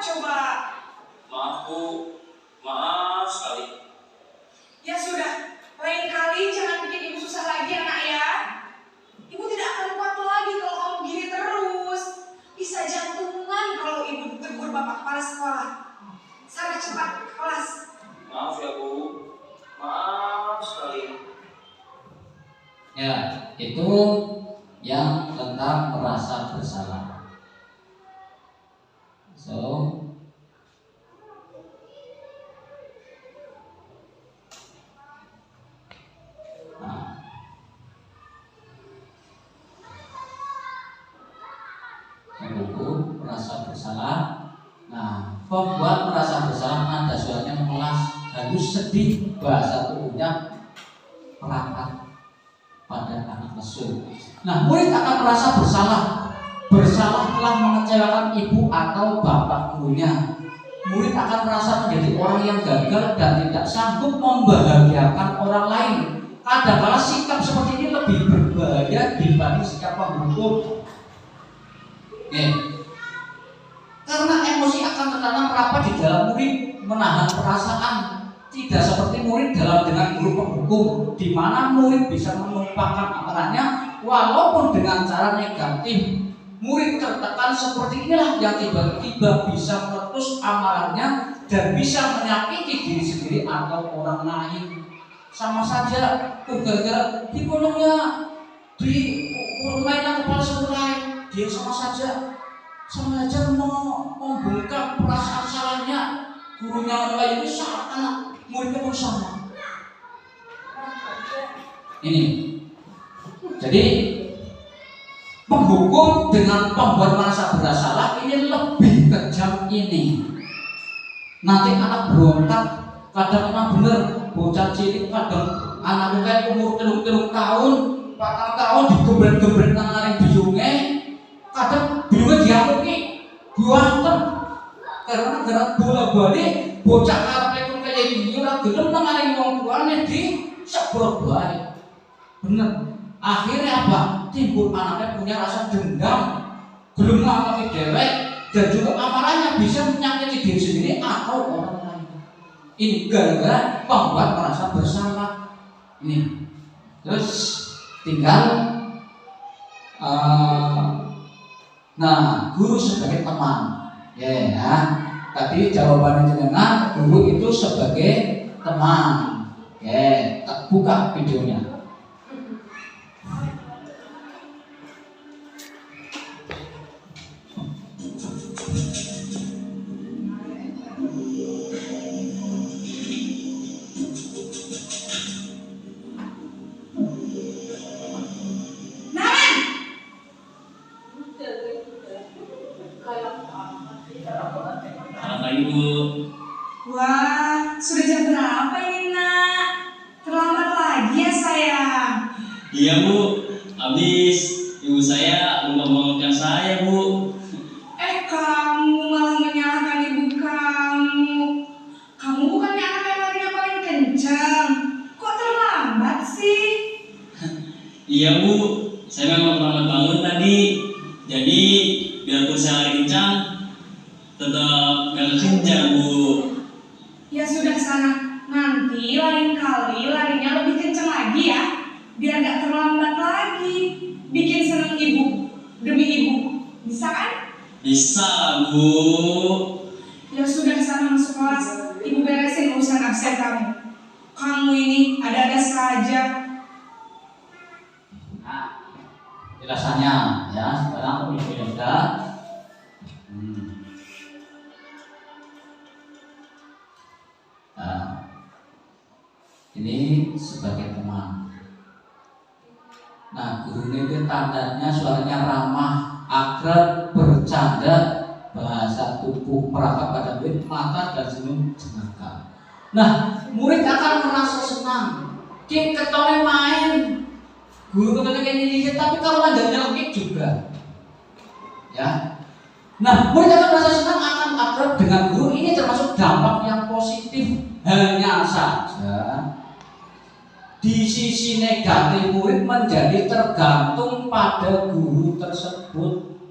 coba? Maaf Bu, maaf sekali. Ya sudah, lain kali jangan bikin ibu susah lagi anak ya. Ibu tidak akan kuat lagi kalau kamu gini terus. Bisa jantungan kalau ibu ditegur bapak kepala sekolah. Sana cepat ke kelas. Maaf ya Bu, maaf sekali. Ya, itu yang tentang merasa bersalah. Buku merasa bersalah. Nah, pembuat merasa bersalah ada suaranya memelas, halus, sedih, bahasa tubuhnya merapat pada anak lesu. Nah, murid akan merasa bersalah telah mengecewakan ibu atau bapak gurunya. Murid akan merasa menjadi orang yang gagal dan tidak sanggup membahagiakan orang lain. Kadang-kala sikap seperti ini lebih berbahaya dibanding sikap penghukum. Karena emosi akan tertanam rapat di dalam murid, menahan perasaan. Tidak seperti murid dengan guru penghukum, di mana murid bisa menumpahkan amarahnya walaupun dengan cara negatif. Murid tertekan seperti inilah yang tiba-tiba bisa meletus amarahnya dan bisa menyakiti diri sendiri atau orang lain. Sama saja, gara-gara dibunuhnya, di permainan kepala sebelah, dia sama saja membungkam perasaan salahnya. Gurunya orang itu salah, anak muridnya pun sama. Ini, jadi penghukum dengan pembuat merasa bersalah ini lebih kejam ini. Nanti anak berontak, kadang memang bener bocah cilik, kadang anak kayak umur 3 tahun, 4 tahun digembrek-gembrek nang biyunge, kadang biyunge diamuki, buantem karena gerak bola-bali bocah karepe pun kaya iki ora gelem nang wong tuane di sebrok bae. Bener. Akhirnya apa? Timbul anaknya punya rasa dendam, belum ngapain dewek, dan juga amarahnya bisa menyakiti diri sendiri atau orang lain. Ini gara-gara pembuat merasa bersalah. Ini. Terus tinggal guru sebagai teman. Ya. Tadi jawabannya dengan guru itu sebagai teman. Ya, buka videonya. Ibu. Wah, sudah jam berapa ini nak? Terlambat lagi ya sayang. Iya Bu, habis ibu saya lupa membangunkan saya Bu. Kamu malah menyalahkan ibu kamu. Kamu bukannya anak yang larinya paling kencang. Kok terlambat sih? Iya Bu, saya memang terlambat bangun tadi. Jadi biarpun saya lari kencang, tetap gak kejar Bu. Ya sudah sana, nanti lain kali larinya lebih kencang lagi ya, biar gak terlambat lagi. Bikin seneng ibu, demi ibu, bisa kan? Bisa Bu. Ya sudah sana masuk kelas, ibu beresin urusan absen kamu. Kamu ini ada-ada saja. Nah, jelasannya ya, sekarang sudah. Nah, ini sebagai teman. Nah, guru ini tandanya suaranya ramah, akrab, bercanda, bahasa tubuh merapat pada bibir, mata dan senyum jenaka. Nah, murid akan merasa senang. Kita ketone main, guru ketone kayak ini, tapi kalau nggak nyelekit juga, ya. Nah, murid akan merasa senang, akan akrab dengan guru. Ini termasuk dampak yang positif. Hanya saja di sisi negatif murid menjadi tergantung pada guru tersebut.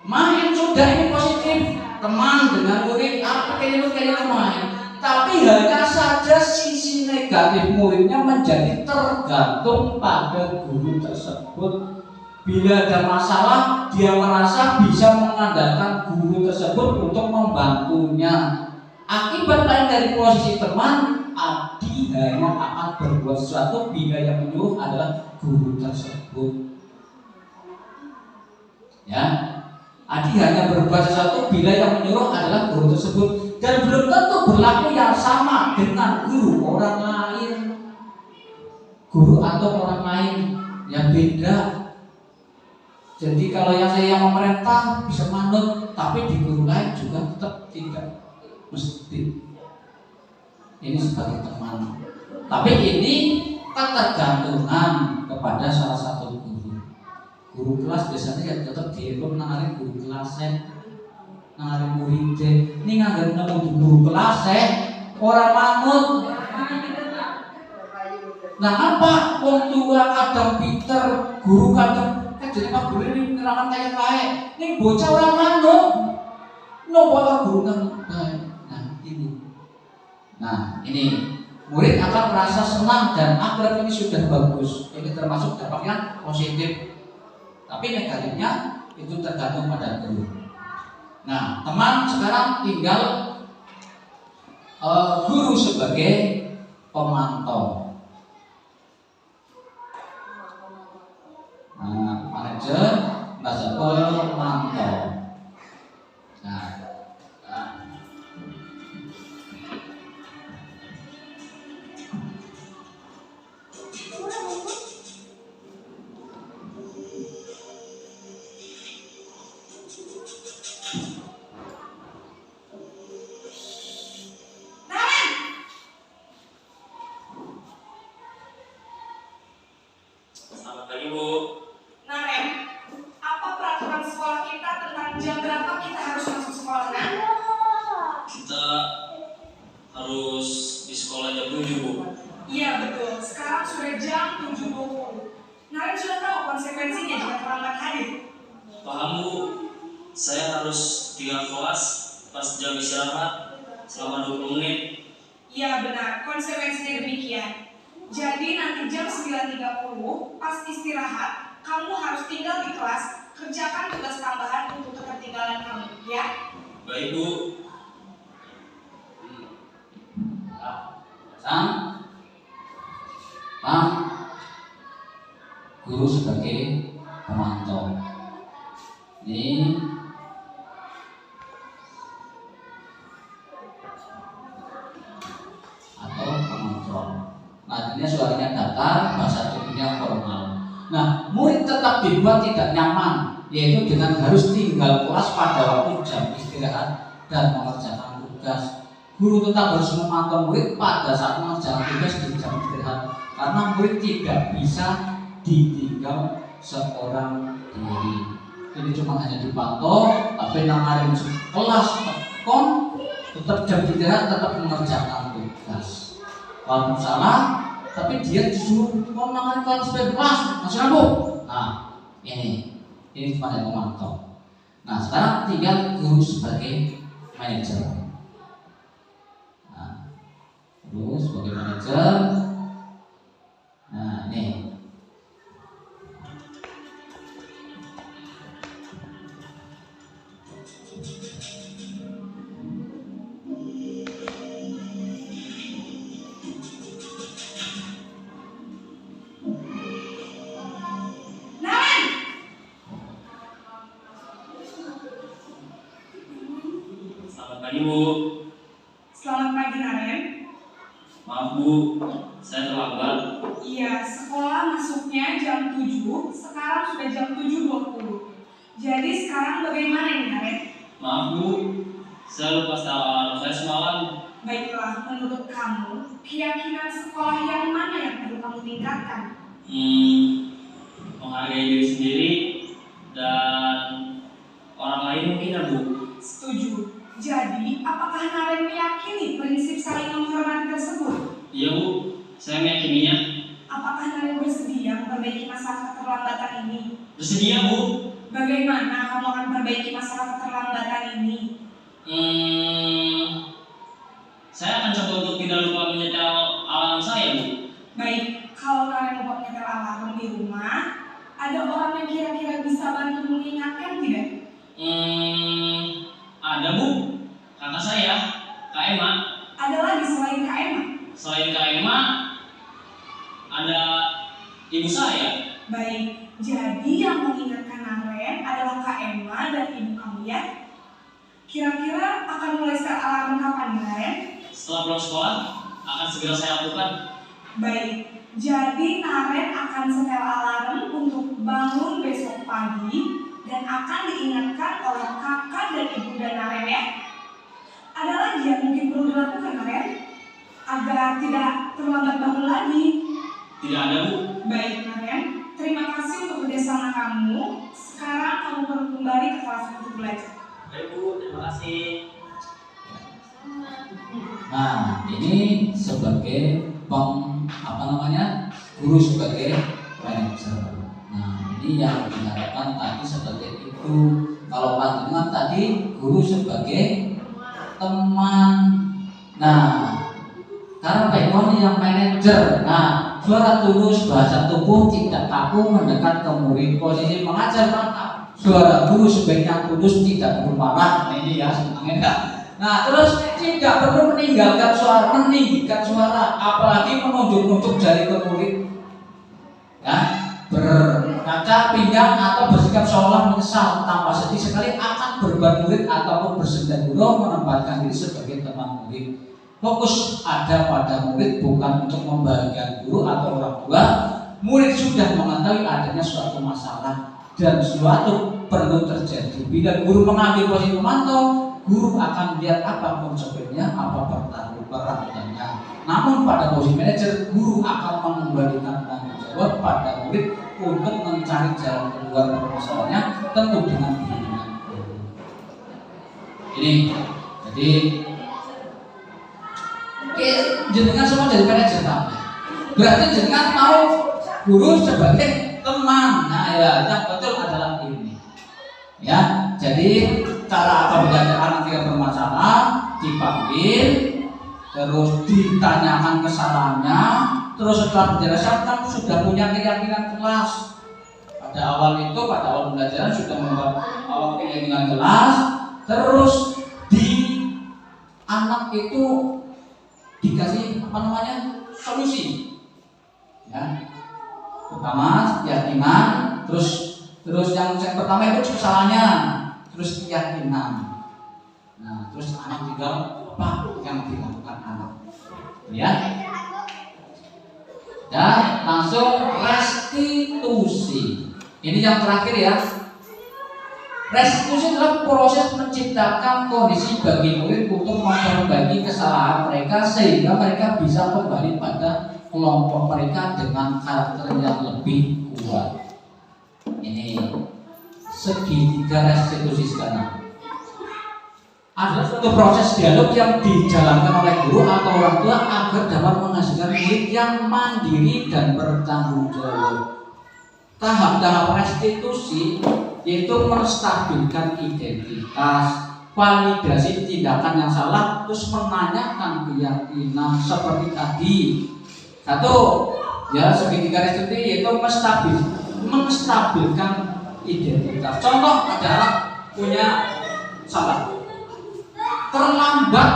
Main sudah ini positif, teman dengan murid apa keliru-keliru main. Tapi hanya saja sisi negatif muridnya menjadi tergantung pada guru tersebut. Bila ada masalah, dia merasa bisa mengandalkan guru tersebut untuk membantunya. Akibat lain dari posisi teman, Adi hanya akan berbuat sesuatu bila yang menyuruh adalah guru tersebut. Ya, Adi hanya berbuat sesuatu bila yang menyuruh adalah guru tersebut, dan belum tentu berlaku yang sama dengan guru orang lain. Guru atau orang lain yang beda. Jadi kalau yang saya yang memerintah bisa manut, tapi di guru lain juga tetap tidak mesti. Ini sebagai teman. Tapi ini ketergantungan kepada salah satu guru. Guru kelas biasanya ya tetap dihitung nangarin guru kelasnya, nangarin muridnya. Ini nggak nemu di guru kelasnya, orang manut. Nah apa? Wong tua kadang pinter, guru kadang jadi pak guru ini menerangkan kayak ini bocah orang manut, nopo guru kan baik. Nah ini murid akan merasa senang dan akrab, ini sudah bagus. Ini termasuk dampaknya positif. Tapi negatifnya itu tergantung pada guru. Nah teman sekarang tinggal guru sebagai pemantau. Nah, manajer, bahasa pemantau. Nah. Selamat pagi, Bu. Nah, Rem, apa peraturan sekolah kita tentang jam berapa kita harus masuk sekolah, Nah? Kita harus di sekolah jam 7, Bu. Iya, betul. Sekarang sudah jam 7.20. Nah, Rem sudah tahu konsekuensinya jika terlambat hadir. Paham, Bu. Saya harus tinggal kelas pas jam istirahat selama 20 menit. Iya, benar. Konsekuensinya demikian. Jadi nanti jam 9.30 pas istirahat, kamu harus tinggal di kelas, kerjakan tugas tambahan untuk ketertinggalan kamu, ya? Baik, Bu. Sang Pam, guru sebagai pemantau. Ini atau pengontrol. Nah, ini suaranya datar, bahasa tubuhnya formal. Nah, murid tetap dibuat tidak nyaman, yaitu dengan harus tinggal kelas pada waktu jam istirahat dan mengerjakan tugas. Guru tetap harus memantau murid pada saat mengerjakan tugas di jam istirahat, karena murid tidak bisa ditinggal seorang diri. Ini cuma hanya dipantau, tapi nangarin kelas kon tetap jam istirahat, tetap mengerjakan tugas. Walaupun salah, tapi dia disuruh nangarin kelas masih rambut. Nah, ini cuma yang memantau. Nah, sekarang tinggal guru sebagai manajer. Terus sebagai manajer. Nah, ini Selamat pagi, Bu. Selamat pagi, Naren. Maaf, Bu. Saya terlambat. Iya, sekolah masuknya jam 7, sekarang sudah jam 7.20. Jadi sekarang bagaimana ini, Naren? Maaf, Bu. Saya lupa alarm saya semalam. Baiklah, menurut kamu, keyakinan sekolah yang mana yang perlu kamu tingkatkan? Menghargai diri sendiri dan orang lain mungkin, ya, Bu. Setuju. Jadi, apakah Naren meyakini prinsip saling menghormati tersebut? Iya, Bu. Saya meyakininya. Apakah Naren bersedia memperbaiki masalah keterlambatan ini? Bersedia, Bu. Bagaimana kamu akan memperbaiki masalah keterlambatan ini? Saya akan coba untuk tidak lupa menyetel alarm saya, Bu. Baik, kalau kalian lupa menyetel alarm di rumah, ada orang yang kira-kira bisa bantu mengingatkan tidak? Ada, Bu. Kakak saya, Kak Emma. Ada lagi selain Kak Emma? Selain Kak Emma, ada ibu saya. Baik, jadi yang mengingatkan Naren adalah Kak Emma dan ibu kamu ya? Kira-kira akan mulai start alarm kapan, Naren? Setelah pulang sekolah, akan segera saya lakukan. Baik, jadi Naren akan setel alarm untuk bangun besok pagi dan akan diingatkan oleh kakak dan ibu dan Naren ya. Ada lagi yang mungkin perlu dilakukan Naren agar tidak terlambat bangun lagi? Tidak ada, Bu. Baik Naren, terima kasih untuk kerjasama kamu. Sekarang kamu perlu kembali ke kelas untuk belajar. Baik, Bu. Terima kasih. Nah, ini sebagai guru sebagai manajer. Nah, ini yang diharapkan tadi seperti itu. Kalau pandangan tadi guru sebagai teman. Nah, karena Pekon yang manajer. Nah, suara tulus, bahasa tubuh, tidak kaku, mendekat ke murid. Posisi mengajar mantap. Suara guru sebaiknya tulus, tidak bermarah. Nah, ini ya senangnya enggak. Nah, terus tidak perlu meninggikan suara, apalagi menunjuk-nunjuk jari ke murid. Ya, berkaca pinggang atau bersikap seolah menyesal tanpa sedih sekali akan berbuat murid ataupun bersenda guru menempatkan diri sebagai teman murid. Fokus ada pada murid, bukan untuk membahagiakan guru atau orang tua. Murid sudah mengetahui adanya suatu masalah dan suatu perlu terjadi. Bila guru mengambil posisi pemantau, guru akan melihat apa konsekuensinya, apa perhatiannya. Namun pada posisi manajer, guru akan mengembalikan tanggung jawab pada murid untuk mencari jalan keluar permasalahannya, tentu dengan bimbingan guru. Ini, jadi jenengan semua dari manajer tahu. Berarti jenengan mau guru sebagai teman. Nah ya, yang betul adalah ini. Ya, jadi cara apa belajar anak yang bermasalah dipanggil, terus ditanyakan kesalahannya, terus setelah menjelaskan sudah punya keyakinan kelas. Pada awal pembelajaran sudah membuat awal keyakinan kelas, terus di anak itu dikasih solusi. Ya, pertama keyakinan, terus yang pertama itu kesalahannya, terus keyakinan. Nah, terus anak juga apa yang dilakukan anak, ya? Dan langsung restitusi. Ini yang terakhir ya. Restitusi adalah proses menciptakan kondisi bagi murid untuk memperbaiki kesalahan mereka sehingga mereka bisa kembali pada kelompok mereka dengan karakter yang lebih kuat. Ini segitiga restitusi sekarang adalah suatu proses dialog yang dijalankan oleh guru atau orang tua agar dapat menghasilkan murid yang mandiri dan bertanggung jawab. Tahap-tahap restitusi yaitu menstabilkan identitas, validasi tindakan yang salah, terus menanyakan keyakinan seperti tadi. Satu, ya segitiga restitusi yaitu menstabilkan identitas. Contoh adalah punya salah, terlambat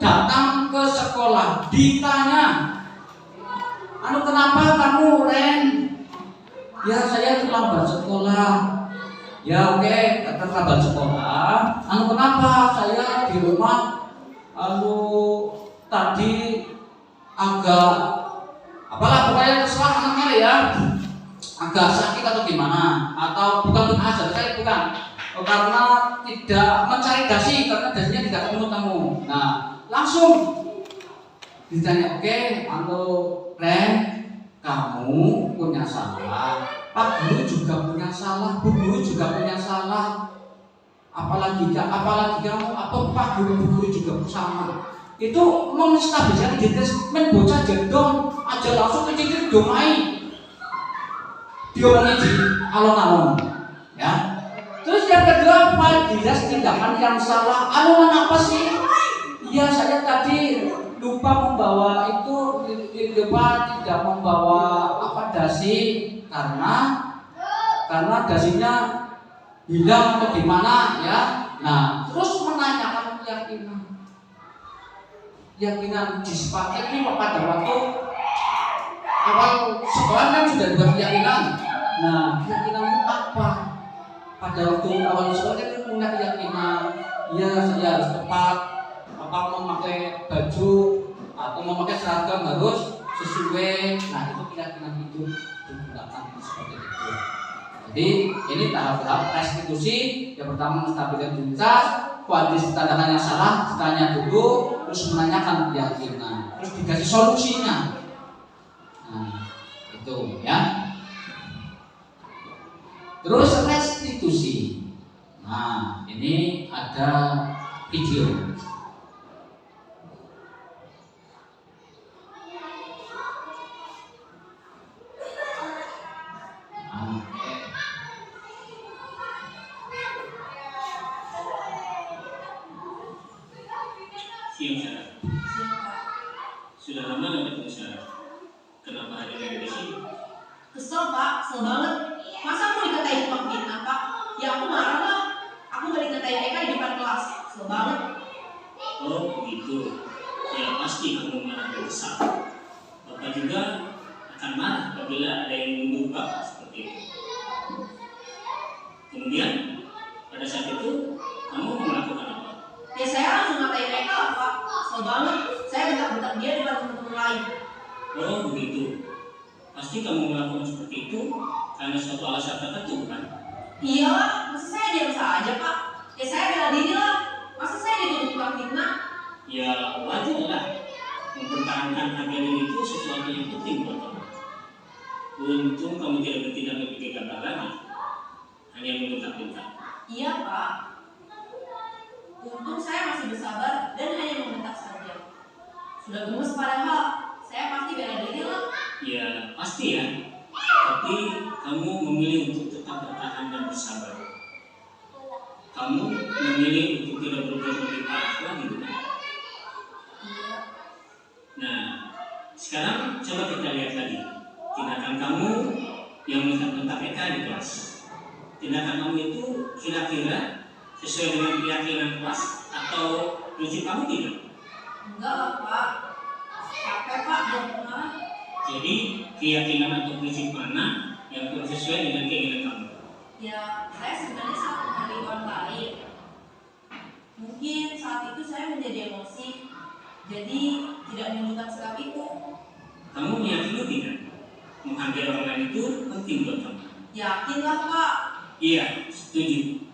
datang ke sekolah, ditanya, kenapa kamu Ren? Ya saya terlambat sekolah. Ya oke, terlambat sekolah. Kenapa? Saya di rumah tadi agak pokoknya terserah anaknya ya, agak sakit atau gimana, atau bukan aja saya bukan karena tidak mencari dasi, karena dasinya tidak ketemu. Nah langsung ditanya, oke, Ren, kamu punya salah, Pak Guru juga punya salah, Bu Guru juga punya salah, apalagi kamu, Pak Guru juga sama. Itu menstabilkan identitas, bocah jedong aja langsung kecil domai, diomongin di alon-alon, ya. Terus yang kedua, Fadilah tindakan yang salah. Apa sih? Ya saya tadi lupa membawa itu di depan, tidak membawa dasi karena dasinya hilang atau gimana ya. Nah, terus menanyakan keyakinan disepakati pada waktu awal sekolah kan sudah buat keyakinan. Nah, keyakinan itu apa? Pada waktu awal sekolah kan punya keyakinan, ya saya harus tepat, memakai baju atau memakai seragam harus sesuai. Nah, itu keyakinan itu digunakan seperti itu. Jadi ini tahap-tahap restitusi. Yang pertama menstabilkan identitas, kuantitas tindakan yang salah, ditanya dulu, terus menanyakan keyakinan, terus dikasih solusinya. Nah, itu ya. Terus restitusi. Nah, ini ada video. Siang Sarah. Sudah lama nggak ketemu Sarah? Kenapa hari ini di sini? Kesel Pak, kesel banget. Masa aku dikatain tukang fitnah Pak? Ya aku marah lah. Aku gak dikatain Eka di depan kelas. Kesel banget. Oh begitu. Ya pasti kamu marah dan kesal. Bapak juga akan marah apabila ada yang menuduh Bapak seperti itu. Kemudian pada saat itu kamu melakukan apa? Ya saya langsung ngatain Eka lah Pak. Kesel banget. Saya bentak-bentak dia di depan teman-teman lain. Oh begitu. Pasti kamu melakukan seperti itu karena suatu alasan tertentu, bukan? Iya lah, masa saya diam saja Pak? Ya saya bela diri lah. Masa saya dituduh tukang fitnah? Ya wajar lah. Mempertahankan harga diri itu sesuatu yang penting buat kamu. Untung kamu tidak bertindak lebih gegabah lagi, hanya membentak-bentak. Iya Pak. Untung saya masih bersabar dan hanya membentak saja. Sudah gemes padahal, saya pasti bela diri lah. Ya pasti ya. Tapi kamu memilih untuk tetap bertahan dan bersabar. Kamu memilih untuk tidak berbuat lebih parah lagi, bukan? Iya. Nah, sekarang coba kita lihat lagi tindakan kamu yang bentak-bentak Eka di kelas. Tindakan kamu itu kira-kira sesuai dengan keyakinan kelas atau prinsip kamu tidak? Enggak lah Pak. Capek Pak, jangan marah. Jadi keyakinan atau prinsip mana yang kurang sesuai dengan keinginan kamu? Ya, saya sebenarnya sangat menghargai orang lain. Mungkin saat itu saya menjadi emosi, jadi tidak menunjukkan sikap itu. Kamu meyakini tidak? Menghargai orang lain itu penting buat kamu. Yakinlah Pak. Iya, setuju.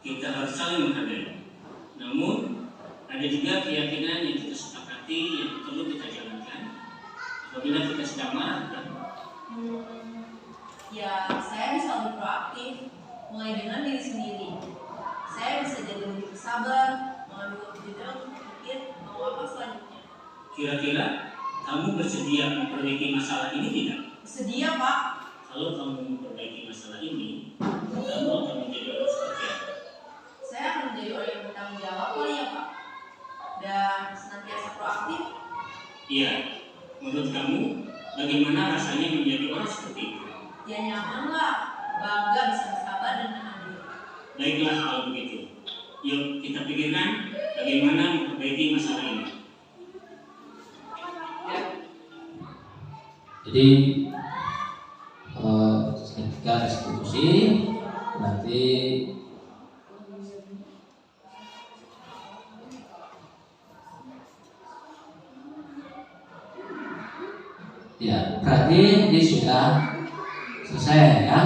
Kita harus saling menghargai. Namun ada juga keyakinan yang kita sepakati yang perlu kita jalankan apabila kita sedang marah, kan? Ya, saya bisa lebih proaktif, mulai dengan diri sendiri. Saya bisa jadi lebih bersabar, mengambil waktu juga untuk berpikir mau apa selanjutnya. Kira-kira kamu bersedia memperbaiki masalah ini tidak? Bersedia Pak. Kalau kamu memperbaiki masalah ini, kamu akan menjadi orang seperti apa? Saya akan menjadi orang yang bertanggung jawab kali ya Pak. Dan senantiasa proaktif. Iya, menurut kamu bagaimana rasanya menjadi orang seperti itu? Ya nyaman lah, bangga bisa bersabar dan menahan diri. Baiklah kalau begitu. Yuk kita pikirkan bagaimana memperbaiki masalah ini. Jadi ketika restitusi berarti ya berarti ini sudah selesai ya.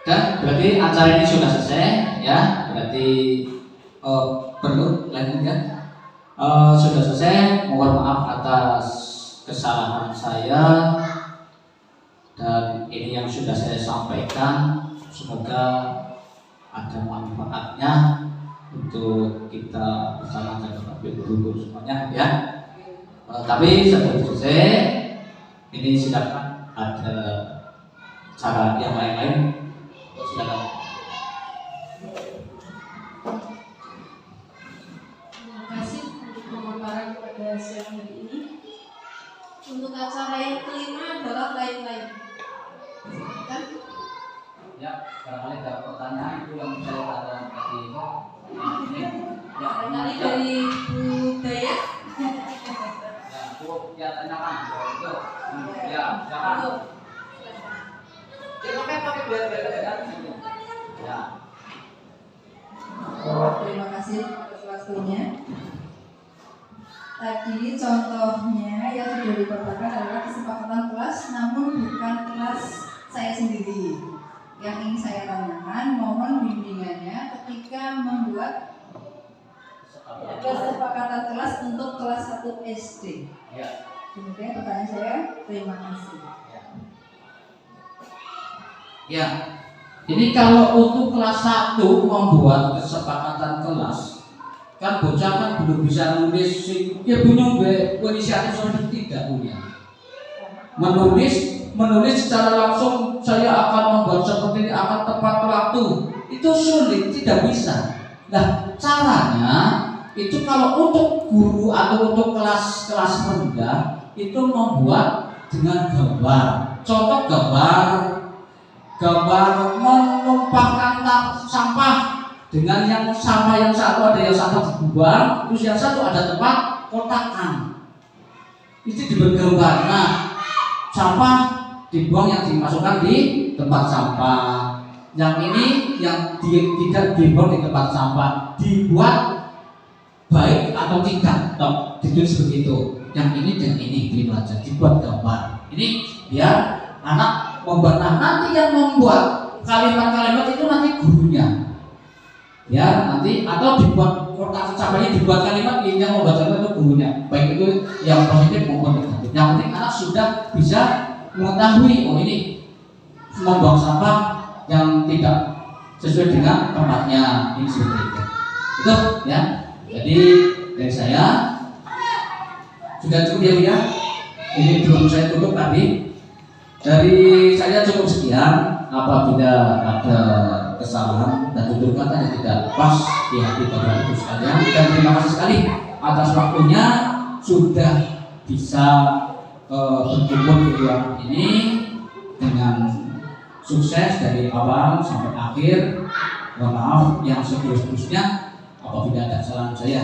Dan berarti acara ini sudah selesai ya. Berarti perlu lanjutkan. Sudah selesai. Mohon maaf atas kesalahan saya dan ini yang sudah saya sampaikan. Semoga ada manfaatnya untuk kita bersama dan guru semuanya ya. Tapi sebelum selesai ini silakan ada cara yang lain-lain, silakan. Terima kasih untuk pemaparan pada siang hari ini. Untuk acara yang kelima adalah lain-lain. Silakan. Ya, barangkali ada pertanyaan itu yang saya tanya tadi itu. Ini, ya, Barangkali dari budaya. ya, Bu, ya tanyakan. Itu, ya, jangan. Ibu. Ya, pakai biar kan. Ya. Terima kasih atas waktunya. Tadi contohnya yang sudah dipaparkan adalah kesepakatan kelas, namun bukan kelas saya sendiri. Yang ingin saya tanyakan, mohon bimbingannya ketika membuat kesepakatan kelas untuk kelas 1 SD. Ya. Kemudian pertanyaan saya, terima kasih. Ya, ini kalau untuk kelas 1 membuat kesepakatan kelas, kan bocah kan belum bisa nulis, ya punya inisiatif seperti tidak punya. Menulis secara langsung saya akan membuat seperti ini, akan tepat waktu, itu sulit, tidak bisa. Nah, caranya itu kalau untuk guru atau untuk kelas rendah itu membuat dengan gambar. Contoh gambar menumpahkan sampah dengan yang sampah yang satu ada yang satu dibuang, terus yang satu ada tempat kotakan. Itu dibuat gambar. Nah, sampah dibuang yang dimasukkan di tempat sampah. Yang ini yang tidak dibuang di tempat sampah, dibuat baik atau tidak, ditulis begitu. Yang ini dan ini belajar dibuat gambar. Ini biar anak membuat. Nah, nanti yang membuat kalimat-kalimat itu nanti gurunya. Ya, nanti atau dibuat kotak sampahnya dibuat kalimat, yang membuat kalimat itu gurunya. Baik itu yang positif maupun negatif. Yang penting anak sudah bisa mengetahui, oh ini membuang sampah yang tidak sesuai dengan tempatnya, ini seperti itu. Itu ya. Jadi dari saya sudah cukup ya. Ini belum saya tutup tadi. Dari saya cukup sekian. Apabila ada kesalahan dan tutur kata yang tidak pas di hati Bapak Ibu sekalian, dan terima kasih sekali atas waktunya sudah bisa berkumpul di ruang ini dengan sukses dari awal sampai akhir. Mohon maaf yang sebelum-sebelumnya apabila ada kesalahan saya.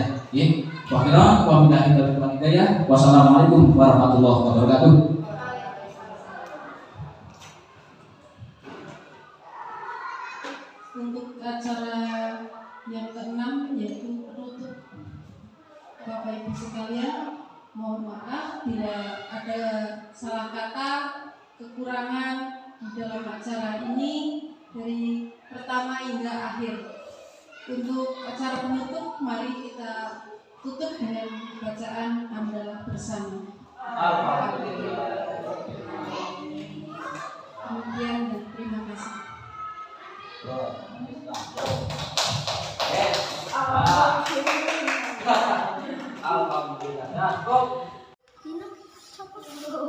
Wassalamualaikum warahmatullahi wabarakatuh. Untuk acara yang ke-6 yaitu penutup, Bapak Ibu sekalian, mohon maaf bila ada salah kata, kekurangan di dalam acara ini dari pertama hingga akhir. Untuk acara penutup, mari kita tutup dengan bacaan hamdalah bersama. Demikian dan terima kasih.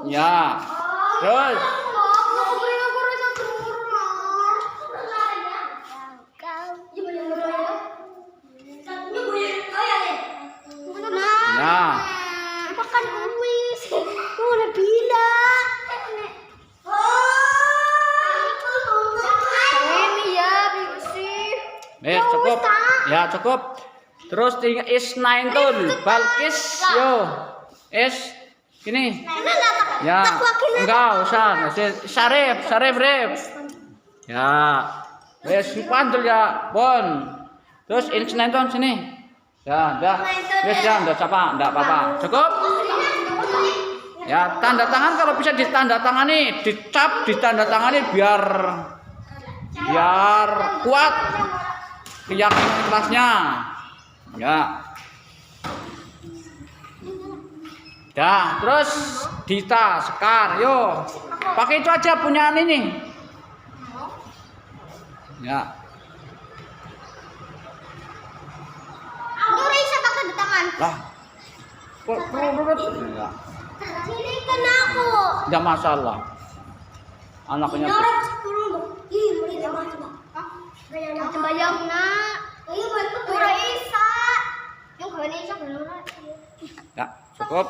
Ya, terus ya, makan kuis, udah bilang. Ini ya, sih. cukup. Ya, cukup. Terus tinggal Isnaintul, Balkis, yo. Ini. Ya, enggak usah. Syarif, Rif. Ya. Wes pantul ya, Bon. Terus Isnaintul sini. Ya, dah. Wes ya, enggak apa-apa. Cukup. Ya, tanda tangan kalau bisa ditandatangani, dicap ditandatangani biar kuat keyakinan kelasnya. Ya. Ya, terus Dita, Sekar, yo. Pakai itu aja punyaan ini. Ya. Aku bisa pakai di tangan. Lah. Kok ya. Ini kena aku. Enggak masalah. Anaknya Bayang nak. Iya betul. Ora isa. Yang gane isa belum. ya, cukup.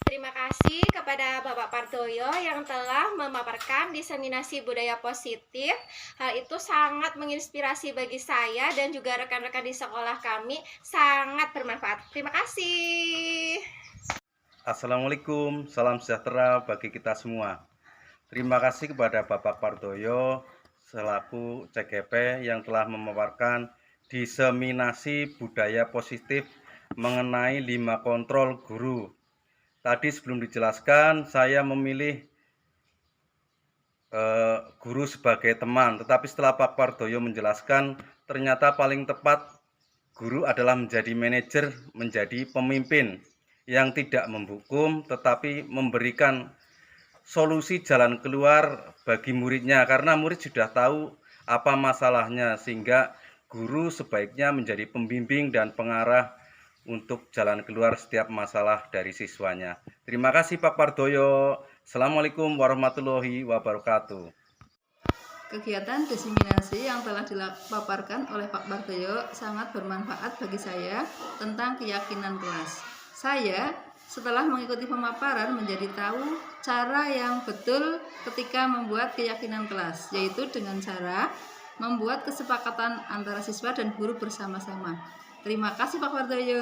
Terima kasih kepada Bapak Pardoyo yang telah memaparkan diseminasi budaya positif. Hal itu sangat menginspirasi bagi saya dan juga rekan-rekan di sekolah kami, sangat bermanfaat. Terima kasih. Assalamualaikum, salam sejahtera bagi kita semua. Terima kasih kepada Bapak Pardoyo selaku CGP yang telah memaparkan diseminasi budaya positif mengenai 5 kontrol guru. Tadi sebelum dijelaskan, saya memilih guru sebagai teman, tetapi setelah Pak Pardoyo menjelaskan, ternyata paling tepat guru adalah menjadi manajer, menjadi pemimpin yang tidak menghukum, tetapi memberikan solusi jalan keluar bagi muridnya, karena murid sudah tahu apa masalahnya, sehingga guru sebaiknya menjadi pembimbing dan pengarah untuk jalan keluar setiap masalah dari siswanya. Terima kasih Pak Pardoyo. Assalamualaikum warahmatullahi wabarakatuh. Kegiatan diseminasi yang telah dipaparkan oleh Pak Pardoyo sangat bermanfaat bagi saya tentang keyakinan kelas. Saya setelah mengikuti pemaparan menjadi tahu cara yang betul ketika membuat keyakinan kelas, yaitu dengan cara membuat kesepakatan antara siswa dan guru bersama-sama. Terima kasih Pak Pardoyo.